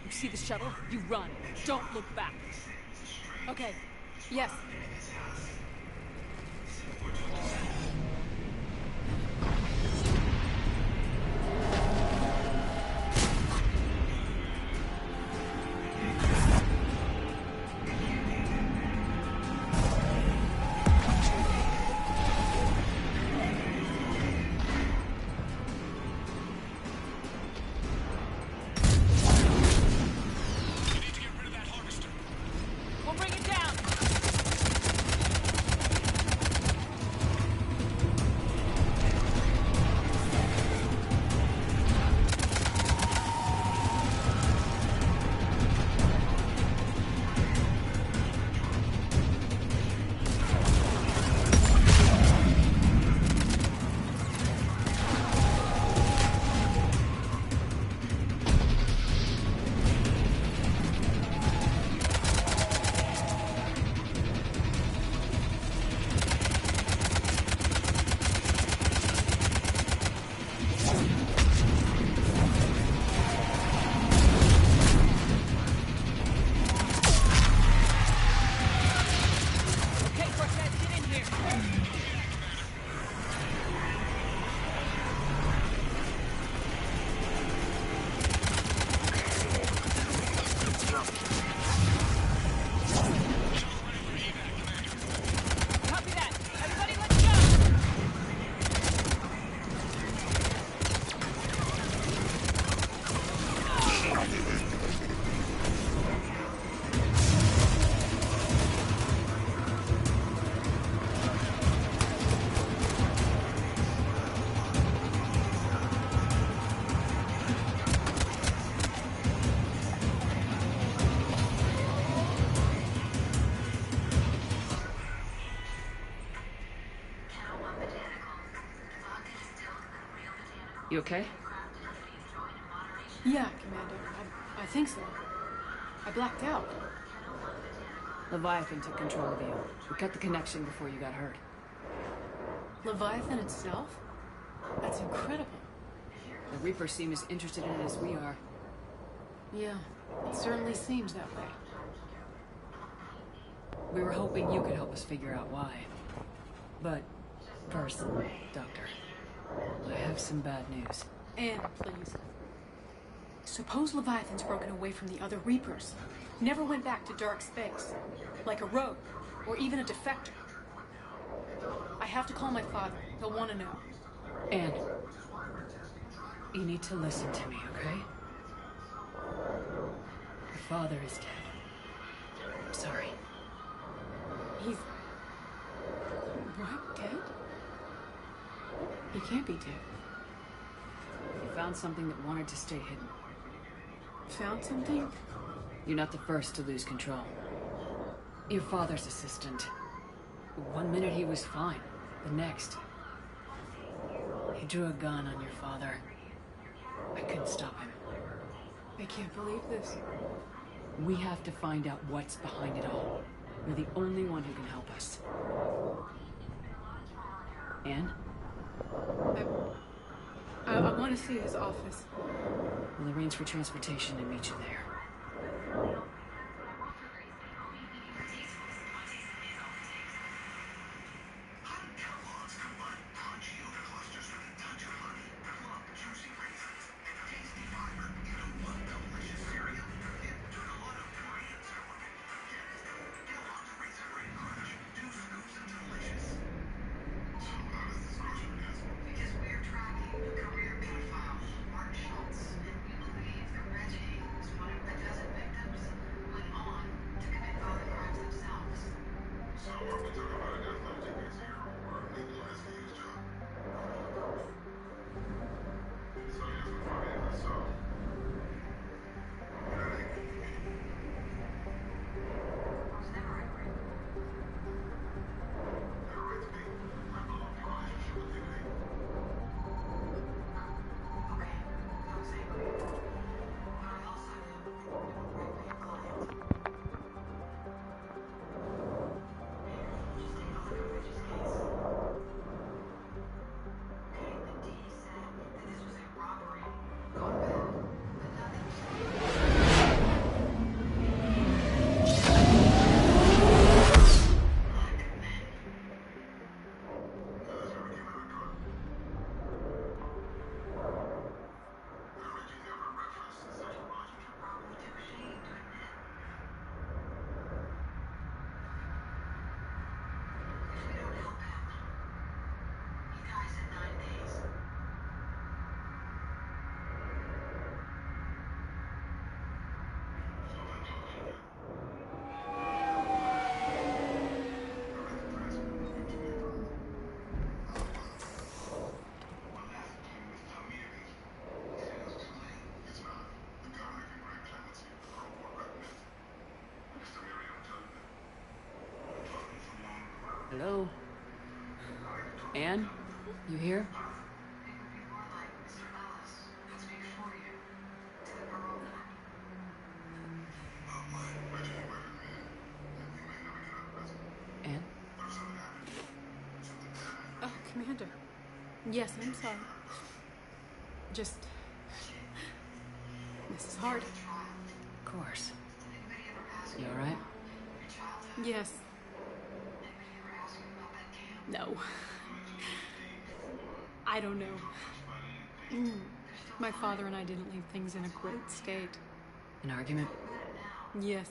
You see the shuttle? You run. Don't look back. Okay. Yes. We'll bring it down. You okay? Yeah, Commander. I think so. I blacked out. Leviathan took control of you. We cut the connection before you got hurt. Leviathan itself? That's incredible. The Reapers seem as interested in it as we are. Yeah, it certainly seems that way. We were hoping you could help us figure out why. But first, Doctor, I have some bad news. Anne, please. Suppose Leviathan's broken away from the other Reapers. Never went back to dark space. Like a rogue, or even a defector. I have to call my father. He'll want to know. Anne, you need to listen to me, okay? Your father is dead. I'm sorry. He's... what? Dead? He can't be dead. He found something that wanted to stay hidden. Found something? You're not the first to lose control. Your father's assistant. One minute he was fine. The next, he drew a gun on your father. I couldn't stop him. I can't believe this. We have to find out what's behind it all. You're the only one who can help us. Anne? I want to see his office. We'll arrange for transportation and meet you there. Hello? Anne? You here? Anne? Oh, Commander. Yes, I'm sorry. Just... This is hard. Of course. You alright? Yes. No. I don't know. My father and I didn't leave things in a great state. An argument? Yes.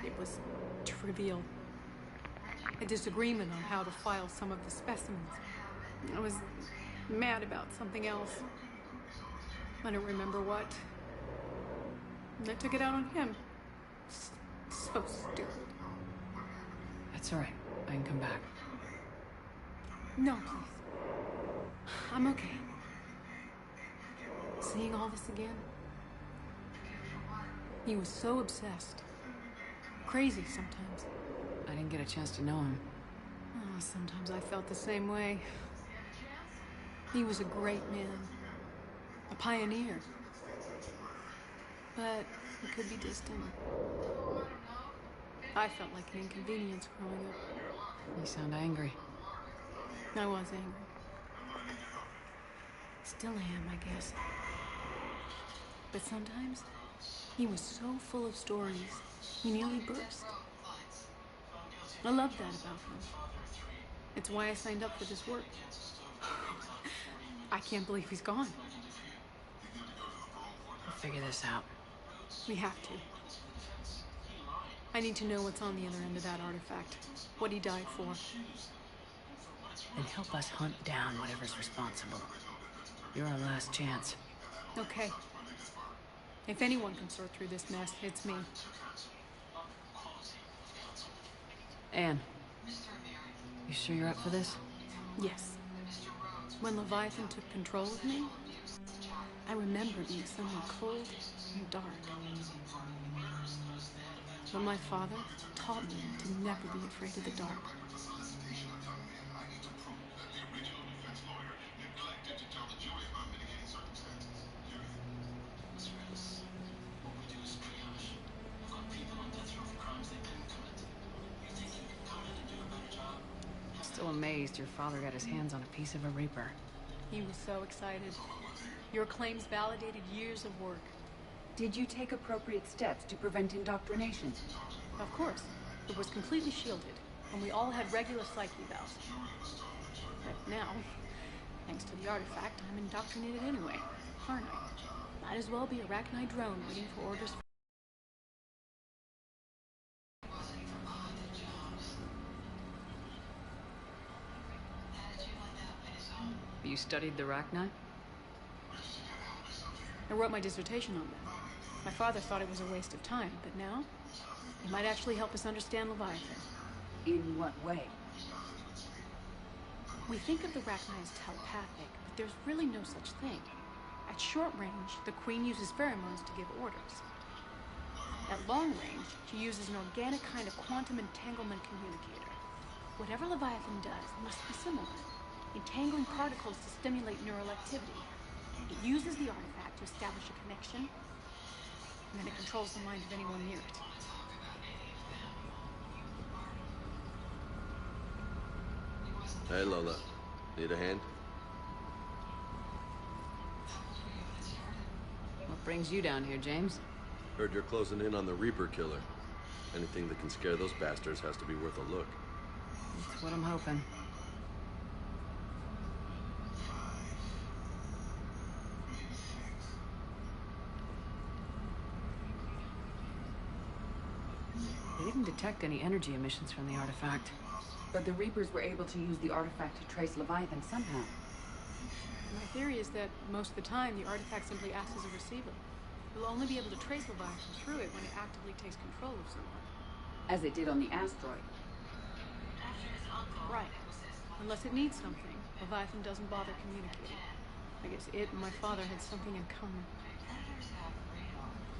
It was trivial. A disagreement on how to file some of the specimens. I was mad about something else. I don't remember what. And I took it out on him. So stupid. That's alright. I can come back. No, please. I'm okay. Seeing all this again? He was so obsessed. Crazy sometimes. I didn't get a chance to know him. Oh, sometimes I felt the same way. He was a great man. A pioneer. But he could be distant. I felt like an inconvenience growing up. You sound angry. I was angry. Still am, I guess. But sometimes, he was so full of stories, he nearly burst. I love that about him. It's why I signed up for this work. I can't believe he's gone. We'll figure this out. We have to. I need to know what's on the other end of that artifact. What he died for. And help us hunt down whatever's responsible. You're our last chance. Okay. If anyone can sort through this mess, it's me. Anne, you sure you're up for this? Yes. When Leviathan took control of me, I remember being somewhere cold and dark. But my father taught me to never be afraid of the dark. Still amazed your father got his hands on a piece of a Reaper. He was so excited. Your claims validated years of work. Did you take appropriate steps to prevent indoctrination? Of course. It was completely shielded, and we all had regular psyche valves. But now, thanks to the artifact, I'm indoctrinated anyway, aren't I? Might as well be a Arachnite drone waiting for orders. You studied the Arachnite? I wrote my dissertation on that. My father thought it was a waste of time, but now, it might actually help us understand Leviathan. In what way? We think of the Arachnite as telepathic, but there's really no such thing. At short range, the Queen uses pheromones to give orders. At long range, she uses an organic kind of quantum entanglement communicator. Whatever Leviathan does must be similar, entangling particles to stimulate neural activity. It uses the artifact to establish a connection, and then it controls the mind of anyone near it. Hey, Lola. Need a hand? What brings you down here, James? Heard you're closing in on the Reaper killer. Anything that can scare those bastards has to be worth a look. That's what I'm hoping. They didn't detect any energy emissions from the artifact. But the Reapers were able to use the artifact to trace Leviathan somehow. My theory is that most of the time, the artifact simply acts as a receiver. We'll only be able to trace Leviathan through it when it actively takes control of someone. As it did on the asteroid. Right. Unless it needs something, Leviathan doesn't bother communicating. I guess it and my father had something in common.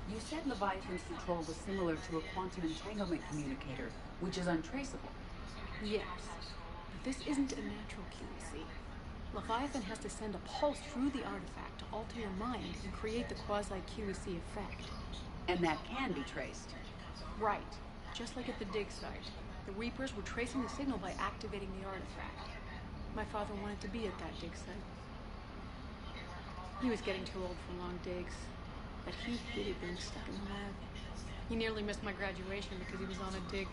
You said Leviathan's control was similar to a quantum entanglement communicator, which is untraceable. Yes, but this isn't a natural QEC. Leviathan has to send a pulse through the artifact to alter your mind and create the quasi-QEC effect. And that can be traced. Right. Just like at the dig site. The Reapers were tracing the signal by activating the artifact. My father wanted to be at that dig site. He was getting too old for long digs, but he hated being stuck in the lab. He nearly missed my graduation because he was on a dig.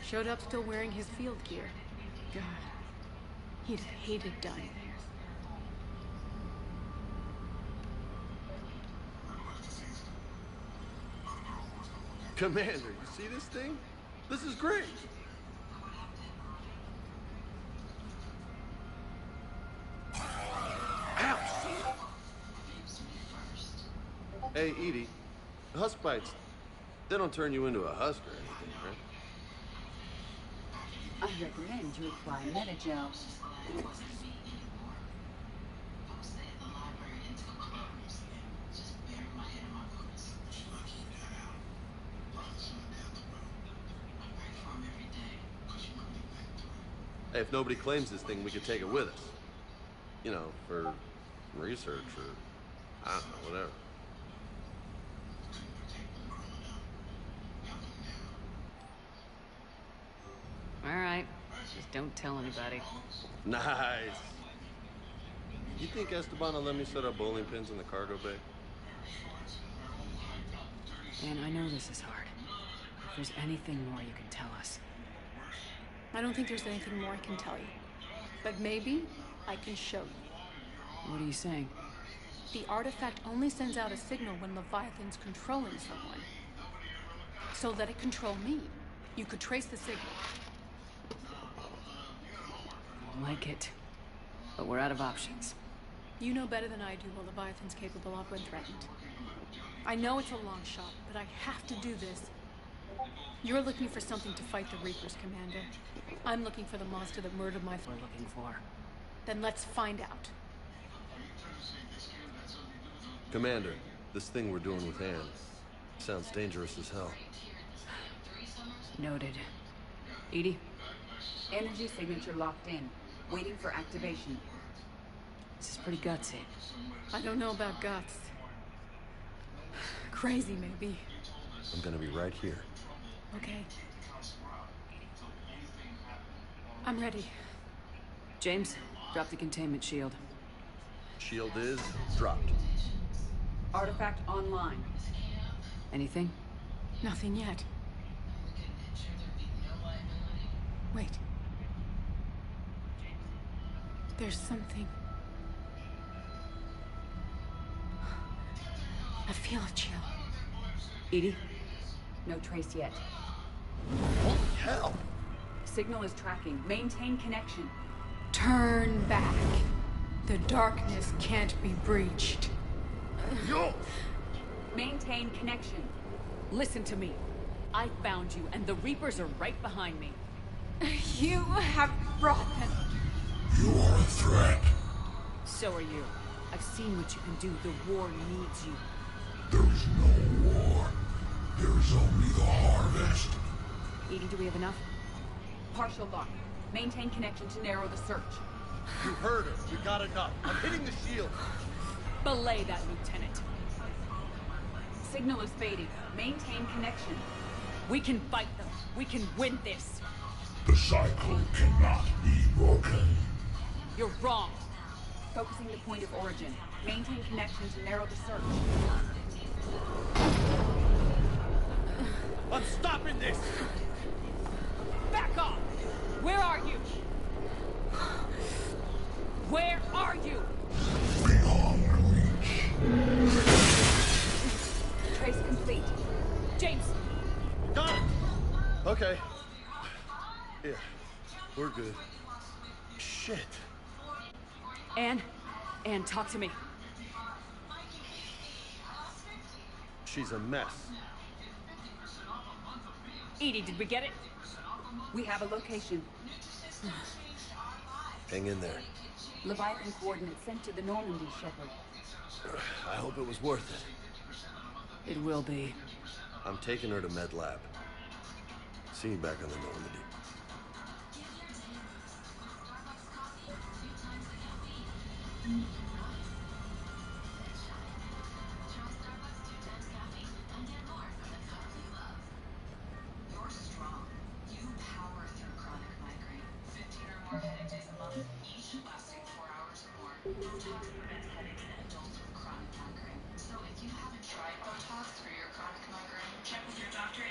Showed up still wearing his field gear. God, he'd have hated dying there. Commander, you see this thing? This is great! Ouch! Hey, Edie, husk bites, they don't turn you into a husk or anything, right? I recommend you apply Metagel. Hey, if nobody claims this thing, we could take it with us. You know, for research or, I don't know, whatever. All right. Just don't tell anybody. Nice. You think Esteban will let me set up bowling pins in the cargo bay? Man, I know this is hard. If there's anything more you can tell us. I don't think there's anything more I can tell you. But maybe I can show you. What are you saying? The artifact only sends out a signal when Leviathan's controlling someone. So let it control me. You could trace the signal. I like it. But we're out of options. You know better than I do what Leviathan's capable of when threatened. I know it's a long shot, but I have to do this. You're looking for something to fight the Reapers, Commander. I'm looking for the monster that murdered my We're looking for. Then let's find out. Commander, this thing we're doing with Anne sounds dangerous as hell. Noted. Edie? Energy signature locked in, waiting for activation. This is pretty gutsy. I don't know about guts. Crazy, maybe. I'm gonna be right here. Okay. I'm ready. James, drop the containment shield. Shield is dropped. Artifact online. Anything? Nothing yet. Wait. There's something. I feel a chill. Edie? No trace yet. Holy hell! Signal is tracking. Maintain connection. Turn back. The darkness can't be breached. Yo! Maintain connection. Listen to me. I found you, and the Reapers are right behind me. You have brought them. You are a threat. So are you. I've seen what you can do. The war needs you. There is no war. There is only the harvest. Edie, do we have enough? Partial lock. Maintain connection to narrow the search. You heard her. We got enough. I'm hitting the shield. Belay that, Lieutenant. Signal is fading. Maintain connection. We can fight them. We can win this. The cycle cannot be broken. You're wrong. Focusing the point of origin. Maintain connection to narrow the search. I'm stopping this! Back off! Where are you? Where are you? Beyond reach. Trace complete. James! Got it! Okay. Yeah, we're good. Shit. Anne, talk to me. She's a mess. Edie, did we get it? We have a location. Hang in there. Leviathan coordinates sent to the Normandy, Shepard. I hope it was worth it. It will be. I'm taking her to Med Lab. See you back on the Normandy. You're strong. You power through chronic migraine. 15 or more headache days a month, each lasting 4 hours or more. Botox prevents